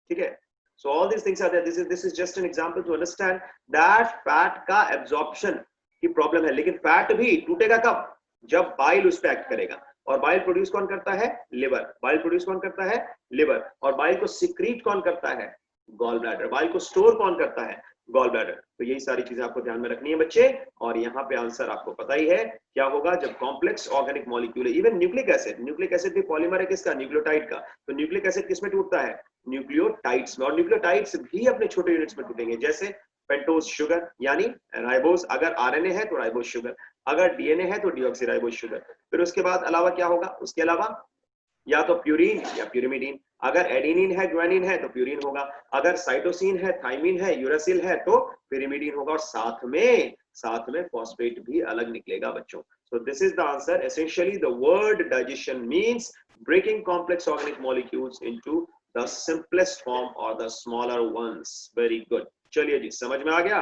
ठीक है। So all these things are there. This is just an example to understand that fat का absorption की प्रॉब्लम है। लेकिन फैट भी टूटेगा कब? जब बाइल उस पर एक्ट करेगा। और बाइल प्रोड्यूस कौन करता है? लिवर। बाइल प्रोड्यूस कौन करता है? लिवर। और बाइल को सिक्रीट कौन करता है? Gall bladder. बाइल को स्टोर कौन करता है? Gall bladder. तो यही सारी चीजें आपको ध्यान में रखनी है बच्चे। और यहाँ पे आंसर आपको पता ही है क्या होगा, जब complex organic molecule, even nucleic acid भी पॉलीमर है किसका? न्यूक्लियोटाइड का। तो न्यूक्लिक एसिड किसमें टूटता है? न्यूक्लियोटाइड्स में। और न्यूक्लियोटाइड्स भी अपने छोटे यूनिट्स में टूटेंगे, जैसे पेंटोज शुगर यानी राइबोज। अगर आरएनए है तो राइबोज शुगर, अगर डीएनए है तो डीऑक्सीराइबोज शुगर। फिर उसके बाद अलावा क्या होगा? उसके अलावा या तो प्यूरिन या प्यूरिमिडीन। अगर एडिनिन है, ग्वानिन है, तो प्यूरिन होगा। अगर साइटोसिन है, थाइमिन है, यूरासिल है, तो pyrimidine होगा। और साथ में फॉस्फेट भी अलग निकलेगा बच्चों। So this is the answer. Essentially the word digestion means breaking complex organic molecules into the simplest form or the smaller ones. Very good. चलिए जी, समझ में आ गया?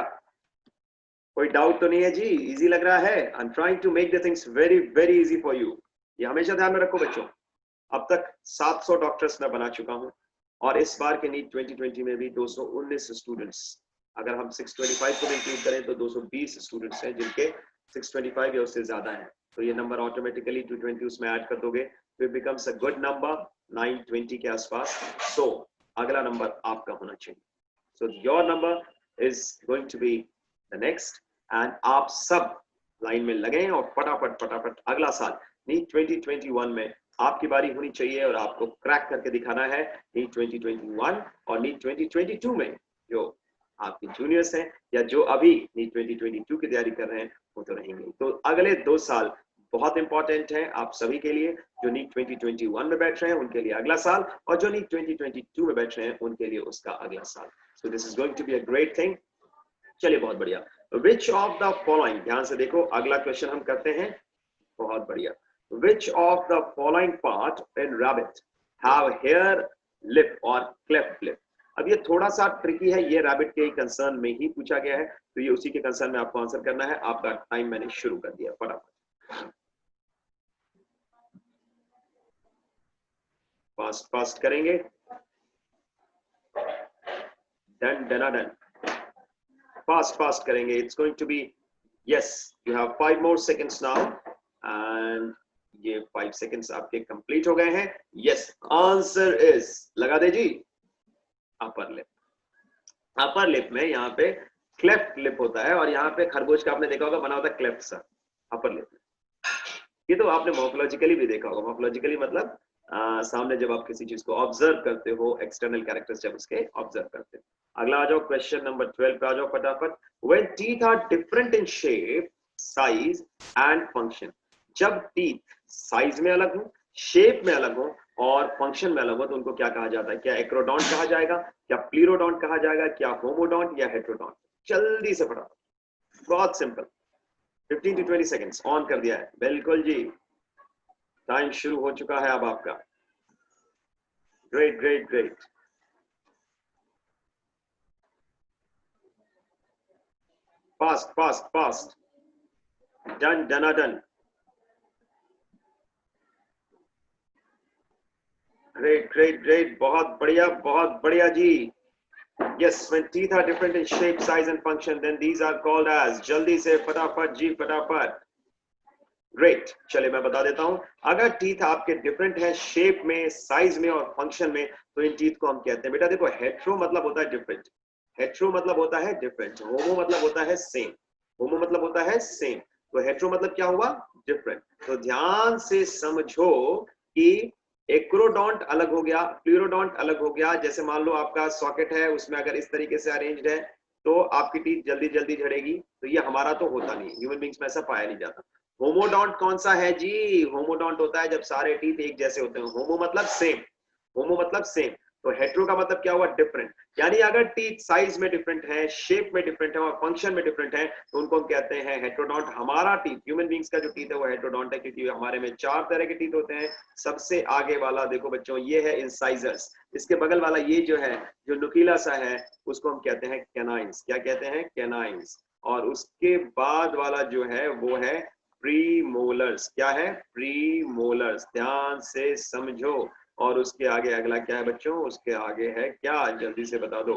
कोई डाउट तो नहीं है जी? इजी लग रहा है? I'm trying to make the things very very easy for you. ये हमेशा ध्यान में रखो बच्चों। अब तक 700 डॉक्टर्स मैं बना चुका हूं, और इस बार के नीट 2020 में भी 219 स्टूडेंट्स अगर हम 625 को भी इंक्लूड करें तो 220 स्टूडेंट्स हैं जिनके 625 या उससे ज्यादा है, तो ये नंबर ऑटोमेटिकली 220 उसमें ऐड कर दोगे तो it becomes a good number 920 के आसपास। सो अगला नंबर आपका होना चाहिए। So your number is going to be the next, and आप सब लाइन में लगे और फटाफट फटाफट अगला साल नीट 2021 में आपकी बारी होनी चाहिए और आपको क्रैक करके दिखाना है नीट 2021। और नीट 2022 में जो आपके जूनियर्स हैं या जो अभी नीट 2022 की तैयारी कर रहे हैं वो तो रहेंगे। तो अगले 2 साल बहुत इंपॉर्टेंट है आप सभी के लिए, जो नीट 2021 में बैठ रहे हैं उनके लिए अगला साल, और जो नीट 2022 में बैठ रहे हैं उनके लिए उसका अगला साल। So this is going to be a great thing. चलिए बहुत बढ़िया। विच ऑफ द फॉलोइंग, ध्यान से देखो अगला क्वेश्चन हम करते हैं, बहुत बढ़िया। Which of the following part in rabbit have hair, lip और क्लेफ्ट लिप। अब ये थोड़ा सा ट्रिकी है, ये रैबिट के कंसर्न में ही पूछा गया है, तो ये उसी के कंसर्न में आपको आंसर करना है। आपका टाइम मैंने शुरू कर दिया, फटाफट फास्ट फास्ट करेंगे। डन डना डन, फास्ट फास्ट करेंगे। It's going to be, yes you have 5 more seconds now, and ये 5 सेकंड्स आपके कंप्लीट हो गए हैं। यस, आंसर इज, लगा दे जी, अपर लिप। अपर लिप में यहाँ पे क्लेफ्ट लिप होता है, और यहाँ पे खरगोश का आपने देखा होगा बना होता है क्लेफ्ट सा अपर लिप। ये तो आपने मॉर्फोलॉजिकली भी देखा होगा। मॉर्फोलॉजिकली मतलब सामने जब आप किसी चीज को ऑब्जर्व करते हो, एक्सटर्नल कैरेक्टर्स जब उसके ऑब्जर्व करते हो। अगला आ जाओ, क्वेश्चन नंबर 12 पे आ जाओ फटाफट। When teeth are different in shape, size and function, जब टीथ साइज में अलग हो, शेप में अलग हो और फंक्शन में अलग हो तो उनको क्या कहा जाता है? क्या एक्रोडोंट कहा जाएगा, क्या प्लीरोडोंट कहा जाएगा, क्या होमोडोंट या हेट्रोडोंट? जल्दी से फटाफट, बहुत सिंपल। 15 to 20 सेकेंड्स ऑन कर दिया है, बिल्कुल जी, टाइम शुरू हो चुका है अब आपका। Great great great, fast fast fast, done डना डन, ग्रेट ग्रेट ग्रेट, बहुत बढ़िया जी। Yes, when teeth are different in shape, size and function, then these are called as, जल्दी से फटाफट जी फटाफट। ग्रेट, चलिए मैं बता देता हूं। अगर टीथ आपके डिफरेंट है शेप में, साइज में और फंक्शन में, तो इन टीथ को हम कहते हैं, बेटा देखो, हेट्रो मतलब होता है डिफरेंट, हेट्रो मतलब होता है डिफरेंट, होमो मतलब होता है सेम, होमो मतलब होता है सेम, तो हेट्रो मतलब क्या हुआ? डिफरेंट। तो ध्यान से समझो कि एक्रोडोंट अलग हो गया, प्लूरोडोंट अलग हो गया। जैसे मान लो आपका सॉकेट है, उसमें अगर इस तरीके से अरेंज्ड है तो आपकी टीथ जल्दी जल्दी झड़ेगी, तो ये हमारा तो होता नहीं, ह्यूमन बींग्स में ऐसा पाया नहीं जाता। होमोडोंट कौन सा है जी? होमोडोंट होता है जब सारे टीथ एक जैसे होते हैं। होमो मतलब सेम, होमो मतलब सेम। तो हेट्रो का मतलब क्या हुआ? डिफरेंट। यानी अगर टीथ साइज में डिफरेंट है, शेप में डिफरेंट है और फंक्शन में डिफरेंट है तो उनको हम कहते हैं हेट्रोडोंट। हमारा टीथ, ह्यूमन बींग्स का जो टीथ है वो हेट्रोडोंट है, क्योंकि हमारे में 4 तरह के टीथ होते हैं। सबसे आगे वाला देखो बच्चों, ये है इंसाइजर्स। इसके बगल वाला ये जो है, जो नुकीला सा है, उसको हम कहते हैं कैनाइंस। क्या कहते हैं? कैनाइंस। और उसके बाद वाला जो है वो है प्रीमोलर्स। क्या है? प्रीमोलर्स, ध्यान से समझो। और उसके आगे अगला क्या है बच्चों? उसके आगे है क्या? जल्दी से बता दो।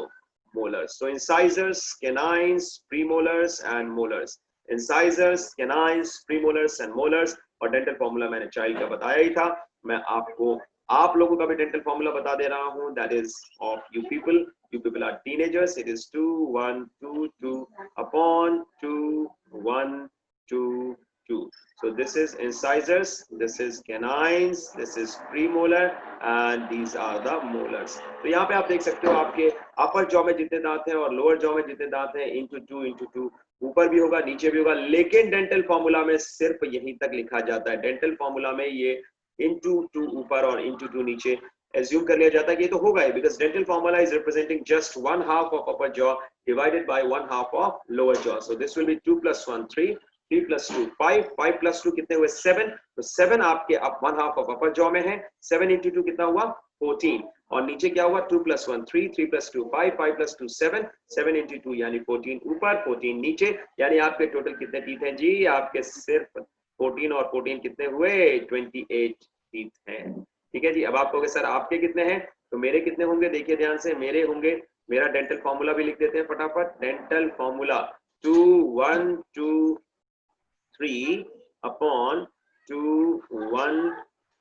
Molars. So incisors, canines, premolars and molars. Incisors, canines, premolars and molars। और डेंटल फॉर्मूला मैंने चाइल्ड का बताया ही था। मैं आपको आप लोगों का भी डेंटल फॉर्मूला बता दे रहा हूं। That is of you people. You people are teenagers. It is 2 1 2 2 upon 2 1 2 2. So this is incisors, this is canines, this is premolar and these are the molars. तो यहाँ पे आप देख सकते हो आपके अपर जॉ में जितने दांत हैं और लोअर जॉ में जितने दांत हैं, into 2 ऊपर भी होगा नीचे भी होगा, लेकिन डेंटल फॉर्मूला में सिर्फ यहीं तक लिखा जाता है। डेंटल फॉर्मूला में ये into 2 ऊपर और into 2 नीचे एज्यूम कर लिया जाता है कि ये तो होगा ही, because dental formula is representing just 1/2 of upper jaw divided by 1/2 of lower jaw. So this will be 2 + 1 3, 3 + 2 5, 5 + 2 कितने हुए? 7। तो 7 आपके अप 1/2 ऑफ अपर जॉ में है। 7 × 2 कितना हुआ? 14। और नीचे क्या हुआ? 2 + 1 3, 3 + 2 5, 5 + 2 7, 7 × 2 यानी 14 ऊपर 14 नीचे। यानी आपके टोटल कितने टीथ हैं जी? आपके सिर्फ 14 और 14 कितने हुए? 28 टीथ हैं। ठीक है जी। अब आप कहोगे सर आपके कितने हैं? तो मेरे कितने होंगे? देखिए ध्यान से, मेरे होंगे मेरा डेंटल फॉर्मूला भी लिख देते हैं फटाफट। Dental formula 2 1 2 3 upon 2 1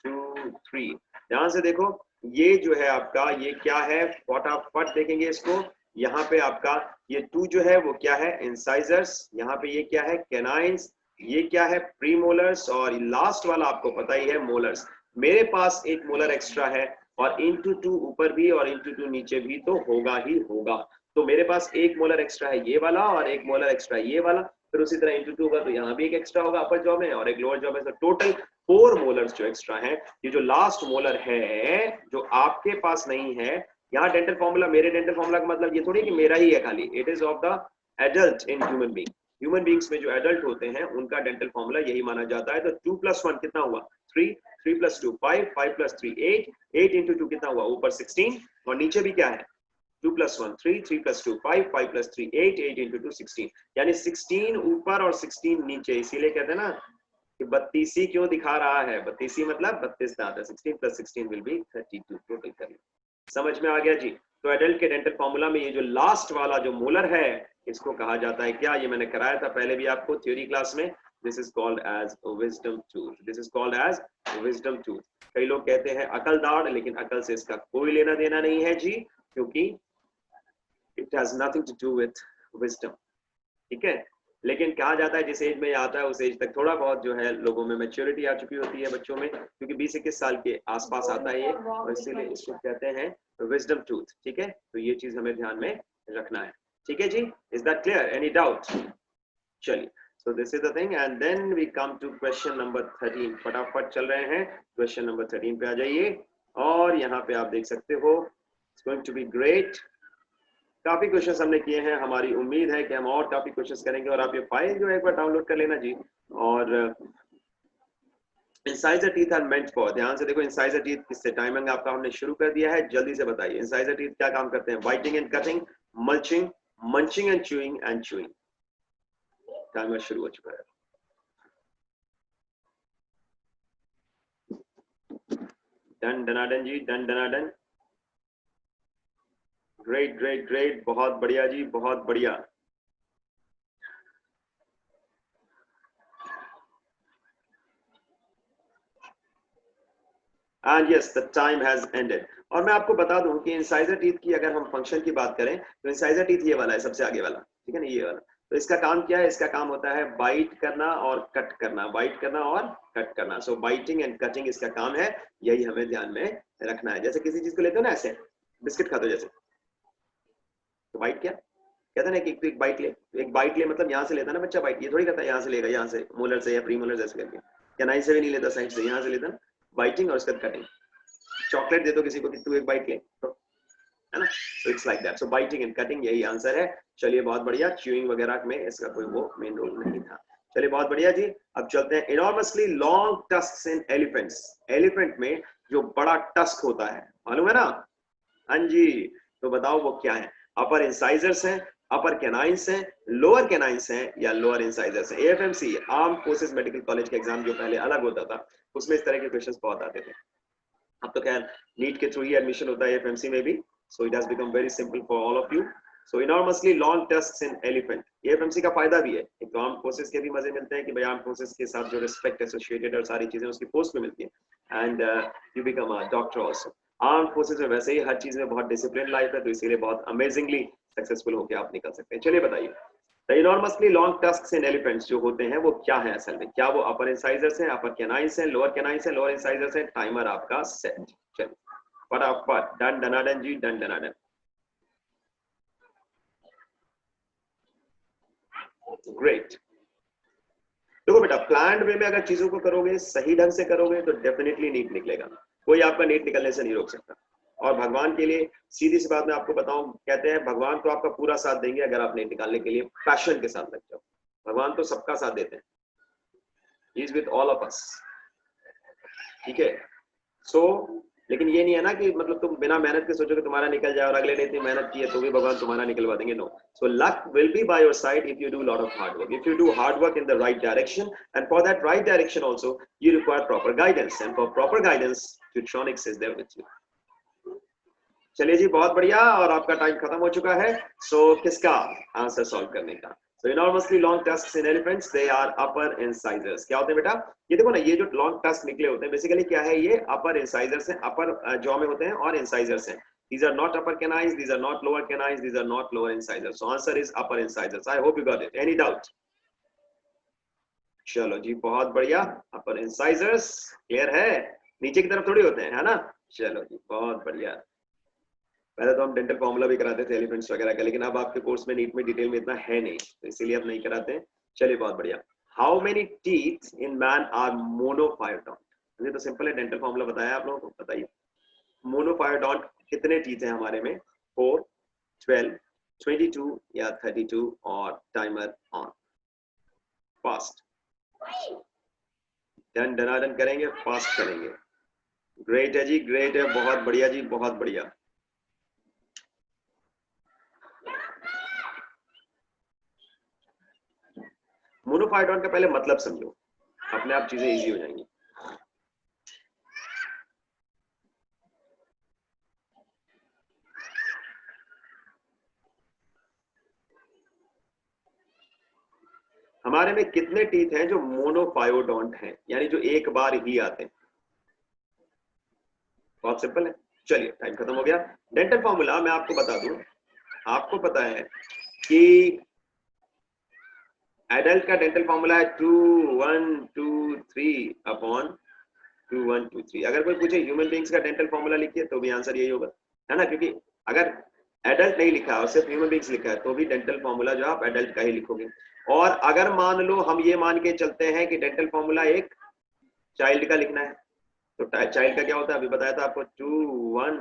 2 3। ध्यान से देखो, ये जो है आपका, ये क्या है, फटाफट देखेंगे इसको। यहाँ पे आपका ये 2 जो है वो क्या है, इंसाइजर्स। यहाँ पे ये क्या है, कैनाइन्स। ये क्या है, प्रीमोलर्स। और लास्ट वाला आपको पता ही है, मोलर्स। मेरे पास एक मोलर एक्स्ट्रा है, और इंटू 2 ऊपर भी और इंटू 2 नीचे भी तो होगा ही होगा। तो मेरे पास एक मोलर एक्स्ट्रा है ये वाला, और एक मोलर एक्स्ट्रा ये वाला। फिर उसी तरह इंटू 2 होगा तो यहाँ भी एक एक्स्ट्रा होगा अपर जॉ में, और एक लोअर जॉ में। तो टोटल 4 मोलर्स जो एक्स्ट्रा है। ये जो लास्ट मोलर है जो आपके पास नहीं है, यहाँ डेंटल फॉर्मूला, मेरे डेंटल फॉर्मूला का मतलब ये थोड़ी कि मेरा ही है खाली, it is of the adult in human being. Human beings में जो एडल्ट होते हैं उनका डेंटल फॉर्मूला यही माना जाता है। तो 2 + 1 कितना हुआ, 3, 3 + 2 5, 5 + 3 8, 8 × 2 कितना हुआ, ऊपर 16, और नीचे भी क्या है, 2 + 1 3, 3 + 2 5, 5 + 3 8, 8 × 2 16। यानी 16 ऊपर और 16 नीचे। इसीलिए कहते हैं ना कि 32 क्यों दिखा रहा है, 32 मतलब 32 दांत है। 16 + 16 विल बी 32 टोटल करिए। समझ में आ गया जी। तो एडल्ट के डेंटल फॉर्मूला में ये जो लास्ट वाला जो मोलर है, इसको कहा जाता है क्या, ये मैंने कराया था पहले भी आपको थ्योरी क्लास में। This is called as wisdom tooth. This is called as wisdom tooth. कई लोग कहते हैं अकल दाढ़, लेकिन अकल से इसका कोई लेना देना नहीं है जी, क्योंकि it has nothing to do with wisdom. ठीक है, लेकिन कहा जाता है जिस एज में आता है उस एज तक थोड़ा बहुत जो है लोगों में मैच्योरिटी आ चुकी होती है बच्चों में, क्योंकि 20-21 साल के आसपास आता है ये, और इसीलिए इसको कहते हैं विजडम टूथ। ठीक है, तो ये चीज हमें ध्यान में रखना है। ठीक है जी, is that clear, any doubt? चलिए, so this is the thing, and then we come to question number 13। फटाफट चल रहे हैं, क्वेश्चन नंबर 13 पे आ जाइए। और यहाँ पे आप देख सकते हो, it's going to be great। काफी क्वेश्चंस हमने किए हैं, हमारी उम्मीद है कि हम और काफी क्वेश्चंस करेंगे। और आप ये फाइल जो है एक बार डाउनलोड कर लेना जी। और incisor teeth are meant for, ध्यान से देखो, इंसाइजर टीथ किससे, टाइमिंग आपका हमने शुरू कर दिया है, जल्दी से बताइए इंसाइजर टीथ क्या काम करते हैं। Biting and cutting, mulching, munching and chewing and chewing. Timer शुरू हो चुका है। डन डनाडन जी, डन डनाडन। ग्रेट ग्रेट ग्रेट, बहुत बढ़िया जी, बहुत बढ़िया। And yes, the time has ended. और मैं आपको बता दूं कि इंसाइजर टीथ की अगर हम फंक्शन की बात करें तो इंसाइजर टीथ ये वाला है, सबसे आगे वाला, ठीक है ना, ये वाला। तो इसका काम क्या है, इसका काम होता है बाइट करना और कट करना, बाइट करना और कट करना। सो बाइटिंग एंड कटिंग इसका काम है, यही हमें ध्यान में रखना है। जैसे किसी चीज को लेते हो ना, ऐसे बिस्किट खाते हो जैसे, तो बाइट क्या कहते हैं ना कि एक बाइट ले, एक बाइट ले मतलब यहाँ से लेता ना बच्चा बाइट, ये थोड़ी करता है यहाँ से लेगा, यहाँ से मोलर से या प्रीमोलर से ऐसे करके, या नाइफ से भी नहीं लेता, साइड से यहाँ से लेता बाइटिंग और उसका कटिंग। चॉकलेट दे दो किसी को कि तू एक बाइट ले, तो है ना, so it's like that. So biting and cutting यही आंसर है। चलिए बहुत बढ़िया, च्यूइंग वगैरह में इसका कोई वो मेन रोल नहीं था। चलिए बहुत बढ़िया जी, अब चलते हैं। इनॉर्मसली लॉन्ग टस्क्स इन एलिफेंट्स, एलिफेंट में जो बड़ा टस्क होता है, मालूम है ना? हाँ जी, तो बताओ वो क्या है? अपर इंसाइजर्स हैं, अपर कैनाइंस हैं, लोअर कैनाइंस हैं, या लोअर इंसाइजर्स हैं? AFMC, arm forces medical college का एग्जाम जो पहले अलग होता था, उसमें इस तरह के क्वेश्चंस बहुत आते थे। अब तो खैर नीट के थ्रू ही एडमिशन होता है एएफएमसी में भी, so it has become very simple for all of you. So enormously long tusks in elephant, AFMC का फायदा भी है, एक तो आर्म फोर्सेस के भी मजे मिलते हैं कि भाई आर्म फोर्सेस के साथ जो रिस्पेक्ट एसोसिएटेड और सारी चीजें उसकी पोस्ट में मिलती है, and you become a doctor also. Arm forces में वैसे ही हर चीज में बहुत डिसिप्लिन लाइफ है, तो इसीलिए बहुत अमेजिंगली सक्सेसफुल होकर आप निकल सकते हैं। चलिए बताइए, the enormously long tusks in elephants जो होते हैं वो क्या है असल में? क्या वो अपर इंसाइजर्स हैं, अपर कैनाइंस हैं, लोअर कैनाइंस हैं, लोअर इंसाइजर्स हैं? टाइमर आपका सेट। चलिए फटाफट, डन डनाडन जी, डन डनाडन। ग्रेट। देखो बेटा, प्लान्ड वे में अगर चीजों को करोगे, सही ढंग से करोगे, तो डेफिनेटली नीट निकलेगा, कोई आपका नीट निकलने से नहीं रोक सकता। और भगवान के लिए सीधी सी बात मैं आपको बताऊं, कहते हैं भगवान तो आपका पूरा साथ देंगे अगर आप नीट निकालने के लिए पैशन के साथ लग जाओ। भगवान तो सबका साथ देते हैं, he is with all of us. ठीक है, सो लेकिन ये नहीं है ना कि मतलब तुम बिना मेहनत के सोचो कि तुम्हारा निकल जाए और अगले ने इतनी मेहनत की है तो भी भगवान तुम्हारा निकलवा देंगे। No, so luck will be by your side if you do lot of hard work, if you do hard work in the right direction, and for that right direction also you require proper guidance, and for proper guidance Tutronics is there with you। चलिए जी, बहुत बढ़िया, और आपका time खत्म हो चुका है। सो किसका आंसर सॉल्व करने का? So enormously long tusks in elephants, they are upper incisors. क्या होते हैं बेटा? ये देखो ना, ये जो long tusk निकले होते हैं बेसिकली क्या है, ये upper incisors हैं, upper jaw में होते हैं और incisors हैं. These are not upper canines, these are not lower canines, these are not lower incisors. So answer is upper incisors. I hope you got it. Any doubt? चलो जी, बहुत बढ़िया, upper incisors clear है, नीचे की तरफ थोड़ी होते हैं, है ना? चलो जी, बहुत बढ़िया। पहले तो हम डेंटल फॉर्मूला भी कराते थे एलिफेंट्स वगैरह का, लेकिन अब आपके कोर्स में नीट में डिटेल में इतना है नहीं, तो इसीलिए अब नहीं कराते हैं। चलिए, बहुत बढ़िया। How many teeth in man are monophyodont? ये तो सिंपल है, डेंटल फॉर्मूला बताया आप लोगों को, बताइए। मोनोफायोडोंट कितने टीथ हैं हमारे में? 4, 12, 22 या 32? और टाइमर ऑन, फास्ट। डन डनाडन करेंगे, फास्ट करेंगे। ग्रेट है जी, ग्रेट है, बहुत बढ़िया जी, बहुत बढ़िया। मोनोफायोडोंट का पहले मतलब समझो, अपने आप चीजें इजी हो जाएंगी। हमारे में कितने टीथ हैं जो मोनोफायोडोंट हैं, यानी जो एक बार ही आते हैं? बहुत सिंपल है। चलिए, टाइम खत्म हो गया। डेंटल फॉर्मूला मैं आपको बता दूं, आपको पता है कि एडल्ट का डेंटल फॉर्मूला है 2 1 2 3 अपॉन 2 1 2 3। अगर कोई पूछे ह्यूमन बींग्स का डेंटल फॉर्मूला लिखिए, तो भी आंसर यही होगा, है ना? क्योंकि अगर एडल्ट नहीं लिखा और सिर्फ ह्यूमन बींग्स लिखा है, तो भी डेंटल फॉर्मूला जो आप एडल्ट का ही लिखोगे। और अगर मान लो हम ये मान के चलते हैं कि डेंटल फॉर्मूला एक चाइल्ड का लिखना है, तो चाइल्ड का क्या होता है? अभी बताया था आपको, 2 1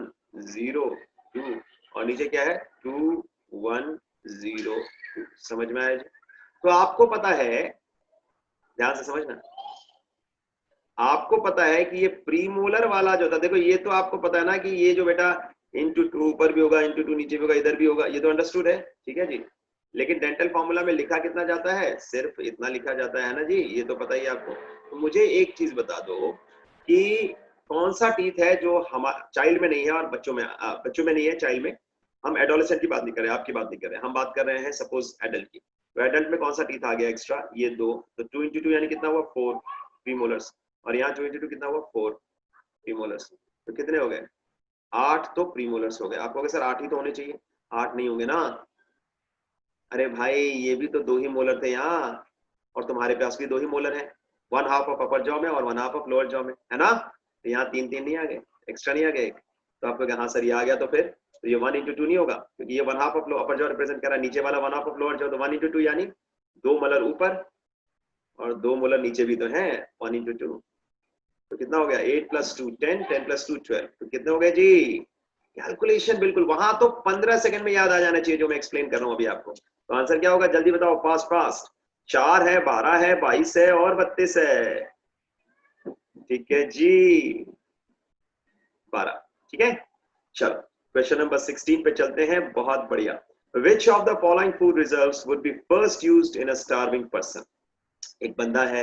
0 2, और नीचे क्या है? 2 1 0 2। समझ में आया? तो आपको पता है, ध्यान से समझना, आपको पता है कि ये प्रीमोलर वाला जो था, देखो ये तो आपको पता है ना कि ये जो बेटा इंटू 2 ऊपर भी होगा, इंटू 2 नीचे भी होगा, इधर भी होगा, ये तो अंडरस्टूड है, ठीक है जी। लेकिन डेंटल फॉर्मूला में लिखा कितना जाता है? सिर्फ इतना लिखा जाता है ना जी, ये तो पता ही आपको। तो मुझे एक चीज बता दो कि कौन सा टीथ है जो हमारा चाइल्ड में नहीं है और बच्चों में नहीं है, चाइल्ड में। हम एडोलेसेंट की बात नहीं कर रहे, आपकी बात नहीं कर रहे, हम बात कर रहे हैं सपोज एडल्ट की। तो एडल्ट में कौन सा टीथ आ गया एक्स्ट्रा? ये 2, तो 2 इंटू 2 यानी कितना हुआ? 4 प्रीमोलर्स, और यहाँ 2 इंटू 2 कितना हुआ? 4 प्रीमोलर्स। तो कितने हो गए? 8 तो प्रीमोलर्स हो गए। आप कहोगे सर 8 ही तो होने चाहिए, 8 नहीं होंगे ना? अरे भाई, ये भी तो 2 ही मोलर थे यहाँ, और तुम्हारे पास भी 2 ही मोलर है, 1 हाफ ऑफ अपर जॉ में और 1 हाफ ऑफ लोअर जॉ में, है ना? तो यहाँ 3 नहीं आ गए, एक्स्ट्रा नहीं आ गए। तो आप कहोगे हाँ सर ये आ गया, तो फिर तो ये 1 इंटू 2 नहीं होगा, क्योंकि ये 1 half of upper jaw represent कर रहा है, नीचे वाला 1 हाफ ऑफ लोअर जॉ, तो 1 इंटू 2 यानी 2 मोलर ऊपर और 2 मोलर नीचे भी तो है, 1 इंटू 2। तो कितना हो गया? 8 + 2 10, 10 + 2 12। तो कितने हो गए जी? कैलकुलेशन बिल्कुल वहां तो 15 सेकंड में याद आ जाना चाहिए, जो मैं एक्सप्लेन कर रहा हूं अभी आपको। तो आंसर क्या होगा? जल्दी बताओ, फास्ट फास्ट। 4 है, 12 है, 22 है और 32 है। ठीक है जी, 12। ठीक है, चलो क्वेश्चन नंबर 16 पे चलते हैं। बहुत बढ़िया। Which of the following food reserves would be first used in a starving person? एक बंदा है,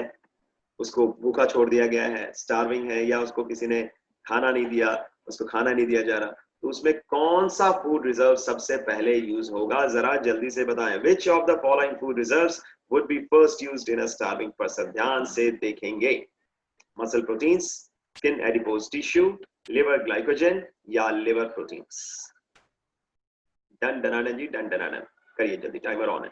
उसको भूखा छोड़ दिया गया है, स्टार्विंग है, या उसको किसी ने खाना नहीं दिया, उसको खाना नहीं दिया जा रहा, तो उसमें कौन सा फूड रिजर्व सबसे पहले यूज होगा? जरा जल्दी से बताएं। Which of the following food reserves would be first used in a starving person? ध्यान से देखेंगे। Muscle proteins, skin adipose tissue, liver glycogen या लिवर प्रोटीन्स? डन डनाडन जी, डन डनाडन करिए जल्दी, टाइमर ऑन है।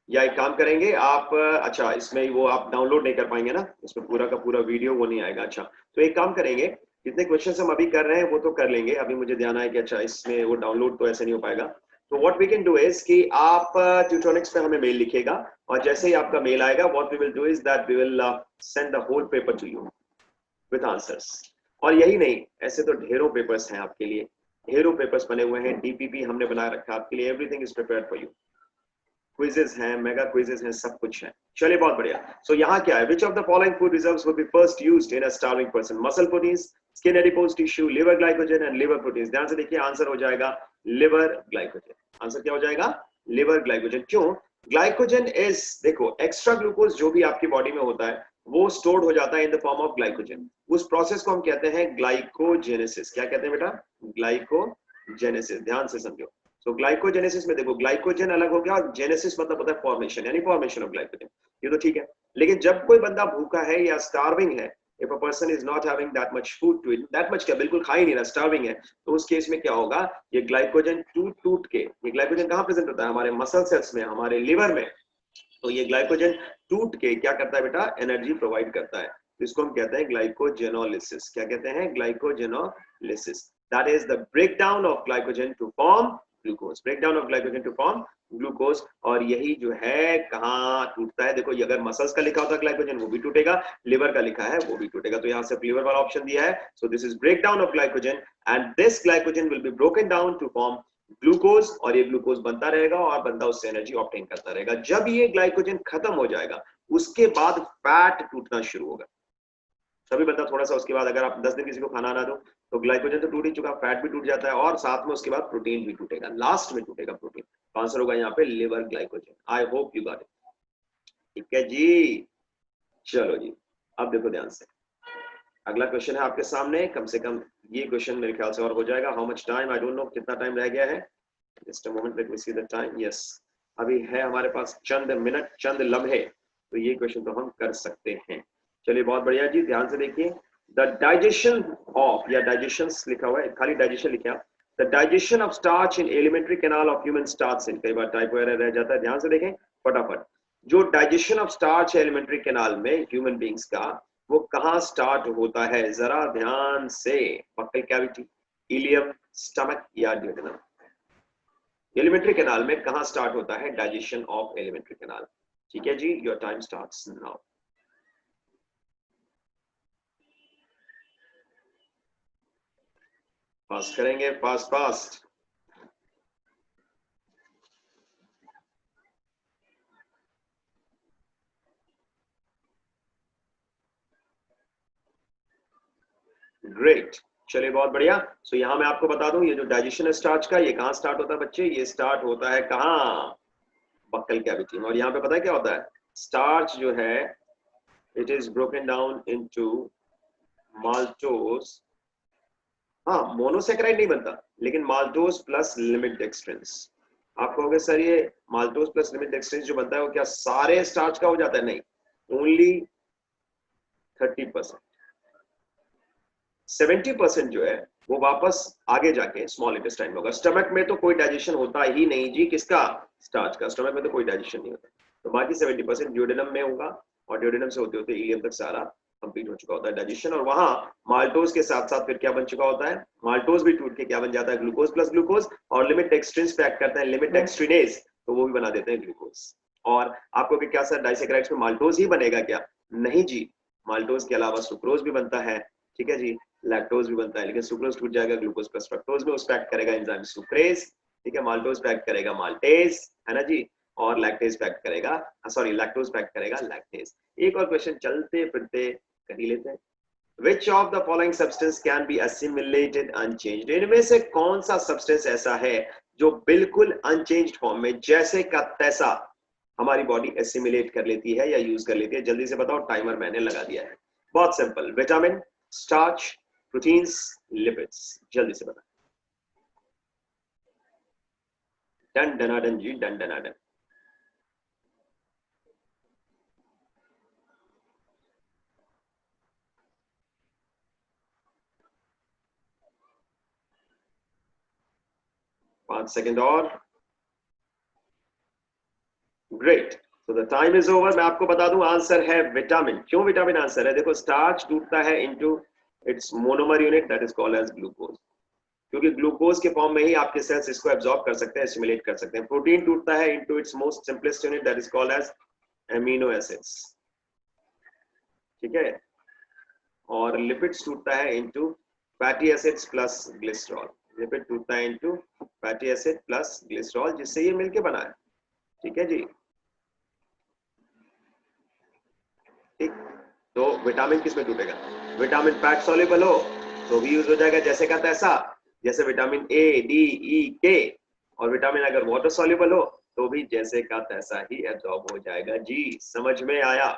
या एक काम करेंगे आप, अच्छा इसमें वो आप डाउनलोड नहीं कर पाएंगे ना, इसमें पूरा का पूरा वीडियो वो नहीं आएगा। अच्छा, तो एक काम करेंगे, जितने क्वेश्चंस हम अभी कर रहे हैं वो तो कर लेंगे, अभी मुझे ध्यान आया कि अच्छा इसमें वो डाउनलोड तो ऐसे नहीं हो पाएगा। तो what we can do is कि आप ट्यूटोनिक्स पे हमें मेल लिखिएगा, और जैसे ही आपका मेल आएगा, what we will do is that we will send the whole paper to you with answers. और यही नहीं, ऐसे तो ढेरों पेपर्स हैं आपके लिए, ढेरों पेपर्स बने हुए हैं, डीपीपी हमने बना रखा है आपके लिए, everything is prepared for you. Quizzes हैं, मेगा क्विजेस हैं, सब कुछ है। चलिए बहुत बढ़िया। सो यहाँ क्या है? विच of the following food reserves would be first used in a starving person? Muscle proteins, skin adipose tissue, liver glycogen and liver proteins. ध्यान से देखिए, आंसर हो जाएगा लिवर ग्लाइकोजन। आंसर क्या हो जाएगा? Liver glycogen. क्यों? ग्लाइकोजन इज, देखो, एक्स्ट्रा ग्लूकोज जो भी आपकी बॉडी में होता है वो स्टोर्ड हो जाता है in the form of glycogen. उस प्रोसेस को हम कहते हैं ग्लाइकोजेनेसिस। क्या कहते हैं बेटा? ग्लाइकोजेनेसिस। ध्यान से समझो। तो ग्लाइकोजेनेसिस में देखो, ग्लाइकोजन अलग हो गया और जेनेसिस मतलब होता है फॉर्मेशन, यानी फॉर्मेशन ऑफ ग्लाइकोजन। ये तो ठीक है, लेकिन जब कोई बंदा भूखा है या स्टार्विंग है, if a person is not having that much food to eat, that much क्या, बिल्कुल खा ही नहीं रहा, स्टार्विंग है, तो उस केस में क्या होगा? ये ग्लाइकोजन टूट टूट के, ये ग्लाइकोजन कहाँ प्रेजेंट होता है? हमारे मसल सेल्स में, हमारे लिवर में। तो ये ग्लाइकोजन टूट के क्या करता है बेटा? एनर्जी प्रोवाइड करता है। तो इसको हम कहते हैं ग्लाइकोजेनोलिसिस। क्या कहते हैं? Glycogenolysis. That is the breakdown of glycogen to form glucose. Breakdown of glycogen to form glucose. और यही जो है कहाँ टूटता है? देखो, ये अगर मसल्स का लिखा होता है ग्लाइकोजन, वो भी टूटेगा, लिवर का लिखा है वो भी टूटेगा। तो यहाँ से लिवर वाला ऑप्शन दिया है। So this is breakdown of glycogen and this glycogen will be broken down to form glucose. और ये ग्लूकोज बनता रहेगा और बंदा उससे एनर्जी ऑब्टेन करता रहेगा। जब ये ग्लाइकोजन खत्म हो जाएगा, उसके बाद फैट टूटना शुरू होगा। तभी बंदा थोड़ा सा, उसके बाद अगर आप 10 दिन किसी को खाना ना दो तो ग्लाइकोजन तो टूट ही चुका, फैट भी टूट जाता है और साथ में उसके बाद प्रोटीन भी टूटेगा, लास्ट में टूटेगा प्रोटीन। तो आंसर होगा यहाँ पे liver glycogen. I hope you got it. ठीक है जी, चलो जी, अब देखो ध्यान से, अगला क्वेश्चन है आपके सामने। कम से कम ये क्वेश्चन मेरे ख्याल से और हो जाएगा। How much time? I don't know कितना टाइम रह गया है। Just a moment, let me see the time. Yes, अभी है हमारे पास चंद मिनट, चंद लम्हे, तो ये क्वेश्चन तो हम कर सकते हैं। चलिए, बहुत बढ़िया जी, ध्यान से देखिए। द डाइजेशन ऑफ, या डाइजेशन लिखा हुआ है, खाली डाइजेशन लिखा, the digestion of starch in alimentary canal of human starch cell. कई बार टाइप एरर रह जाता है, ध्यान से देखें फटाफट। जो डाइजेशन ऑफ स्टार्च है एलिमेंट्री कैनाल में ह्यूमन बींग्स का, वो कहाँ स्टार्ट होता है? जरा ध्यान से। बक्कल कैविटी, इलियम, स्टमक या ड्यूडेनम। एलिमेंट्री कैनाल में कहाँ स्टार्ट होता है डाइजेशन ऑफ एलिमेंट्री कैनाल? ठीक है जी, your time starts now. Fast करेंगे, फास्ट फास्ट। ग्रेट, चलिए बहुत बढ़िया। सो यहाँ मैं आपको बता दूं, ये जो डाइजेशन है स्टार्च का, ये कहाँ स्टार्ट होता है बच्चे? ये स्टार्ट होता है कहाँ? बक्कल कैविटी में। और यहाँ पे पता है क्या होता है? स्टार्च जो है, it is broken down into maltose. हाँ, मोनोसेक्राइड नहीं बनता, लेकिन माल्टोज प्लस लिमिट डेक्सट्रिंस। आप कहोगे सर ये माल्टोज प्लस लिमिट डेक्सट्रिंस जो बनता है वो क्या सारे स्टार्च का हो जाता है? नहीं, ओनली 30%। 70% जो है वो वापस आगे जाके स्मॉल इंटेस्टाइन में होगा। स्टमक में तो कोई डाइजेशन होता ही नहीं जी, किसका? स्टार्च का। स्टमक में तो कोई डाइजेशन नहीं होता। तो बाकी 70% ड्यूडेनम में होगा, और ड्यूडेनम से होते होते इलियम तक सारा कंप्लीट हो चुका होता है डाइजेशन। और वहां माल्टोज के साथ साथ फिर क्या बन चुका होता है? माल्टोज भी टूट के क्या बन जाता है? Glucose plus glucose. और लिमिट डेक्सट्रिन्स पे एक्ट करते हैं लिमिट डेक्सट्रिनेज, तो वो भी बना देते हैं ग्लूकोज। और आपको कि क्या सर डाइसेक्राइड्स में माल्टोज ही बनेगा क्या? नहीं जी, माल्टोज के अलावा सुक्रोज भी बनता है, ठीक है जी, लैक्टोज भी बनता है, लेकिन सुक्रोज टूट जाएगा ग्लूकोज प्लस फ्रक्टोज में, उस पे एक्ट करेगा एंजाइम सुक्रेज, ठीक है, माल्टोज पे एक्ट करेगा माल्टेज, है ना जी, और लैक्टेज पे एक्ट करेगा, सॉरी, लैक्टोज पे एक्ट करेगा लैक्टेज। एक और क्वेश्चन चलते फिरते कर ही लेते हैं। Which of the following substance can be assimilated unchanged? इनमें से कौन सा सब्सटेंस ऐसा है जो बिल्कुल अनचेंज्ड फॉर्म में जैसे का तैसा हमारी बॉडी एसिमिलेट कर लेती है या यूज कर लेती है? जल्दी से बताओ, टाइमर मैंने लगा दिया है। बहुत simple, vitamin, starch, proteins, lipids. जल्दी से बताओ। डन डनाडन जी, डन डनाडन। पांच सेकंड और। ग्रेट, तो द टाइम इज ओवर। मैं आपको बता दूं, आंसर है विटामिन। क्यों विटामिन आंसर है? देखो, स्टार्च टूटता है into its monomer unit that is called as glucose, क्योंकि ग्लूकोज के फॉर्म में ही आपके सेल्स इसको एब्जॉर्ब कर सकते हैं, एसिमिलेट कर सकते हैं। प्रोटीन टूटता है into its most simplest unit that is called as amino acids, ठीक है, और लिपिड्स टूटता है into fatty acids plus glycerol. Lipid टूटता है into fatty acid plus glycerol, जिससे ये मिलके बना है, ठीक है जी। ठीक, तो विटामिन किस में टूटेगा? विटामिन फैट सॉल्युबल हो तो भी यूज हो जाएगा जैसे का तैसा, जैसे विटामिन ए, डी, ई, के, और विटामिन अगर वाटर सॉल्युबल हो तो भी जैसे का तैसा ही एब्जॉर्ब हो जाएगा। जी, समझ में आया?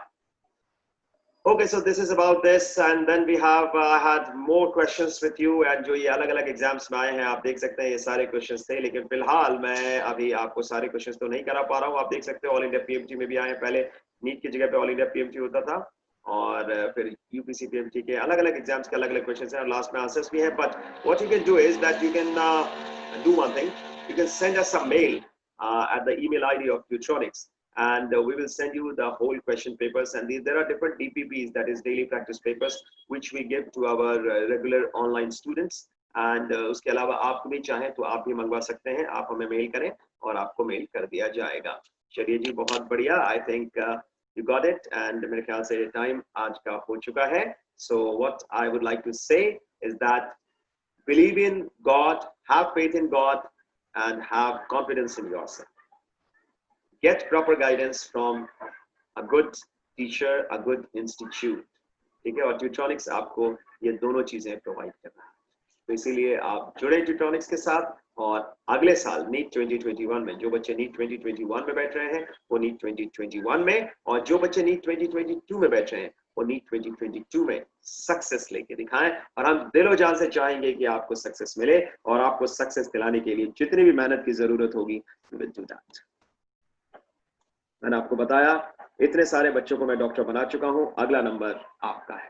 Okay, so this is about this, and then we have had more questions with you, and जो ये अलग-अलग एग्जाम्स में आए हैं आप देख सकते हैं ये सारे क्वेश्चंस थे, लेकिन फिलहाल मैं अभी आपको सारे क्वेश्चंस तो नहीं करा पा रहा हूँ। आप देख सकते हो ऑल इंडिया पीएमटी में भी आए हैं, पहले नीट की जगह पे ऑल इंडिया पीएमटी होता था, और फिर यूपीसी पीएमटी के अलग-अलग एग्जाम्स के अलग-अलग क्वेश्चंस हैं और लास्ट में आंसर्स भी हैं। But what you can do is that you can do one thing, you can send us a mail at the email ID of Tutronics, and we will send you the whole question papers, and there are different DPPs, that is daily practice papers, which we give to our regular online students, and उसके अलावा आप भी चाहें तो आप भी मंगवा सकते हैं, आप हमें मेल करें और आपको मेल कर दिया जाएगा। चलिए जी, बहुत बढ़िया, I think you got it, and मेरे ख्याल से टाइम आज का हो चुका है। So what I would like to say is that believe in God, have faith in God, and have confidence in yourself. Get proper guidance from a good teacher, a good institute. ठीक है, और ट्यूटरॉनिक्स आपको ये दोनों चीजें provide कर रहा है, तो इसीलिए आप जुड़े ट्यूटरॉनिक्स के साथ, और अगले साल नीट 2021 में जो बच्चे नीट 2021 में बैठ रहे हैं वो नीट 2021 में, और जो बच्चे नीट 2022 में बैठ रहे हैं वो नीट 2022 में सक्सेस लेके दिखाएं, और हम दिलो जान से चाहेंगे कि आपको सक्सेस मिले, और आपको सक्सेस दिलाने के लिए जितनी भी मेहनत की जरूरत होगी we will do that. मैंने आपको बताया इतने सारे बच्चों को मैं डॉक्टर बना चुका हूं, अगला नंबर आपका है।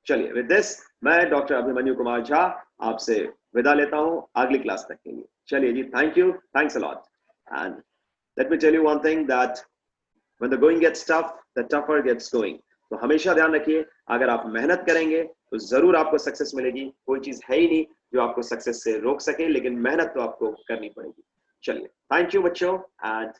चलिए, विद दिस मैं डॉक्टर अभिमन्यु कुमार झा आपसे विदा लेता हूं अगली क्लास तक के लिए। चलिए जी, thank you, thanks a lot, and let me tell you one thing that when the going gets tough the tougher gets going. तो हमेशा ध्यान रखिए, अगर आप मेहनत करेंगे तो जरूर आपको सक्सेस मिलेगी। कोई चीज है ही नहीं जो आपको सक्सेस से रोक सके, लेकिन मेहनत तो आपको करनी पड़ेगी। चलिए, थैंक यू बच्चों, एंड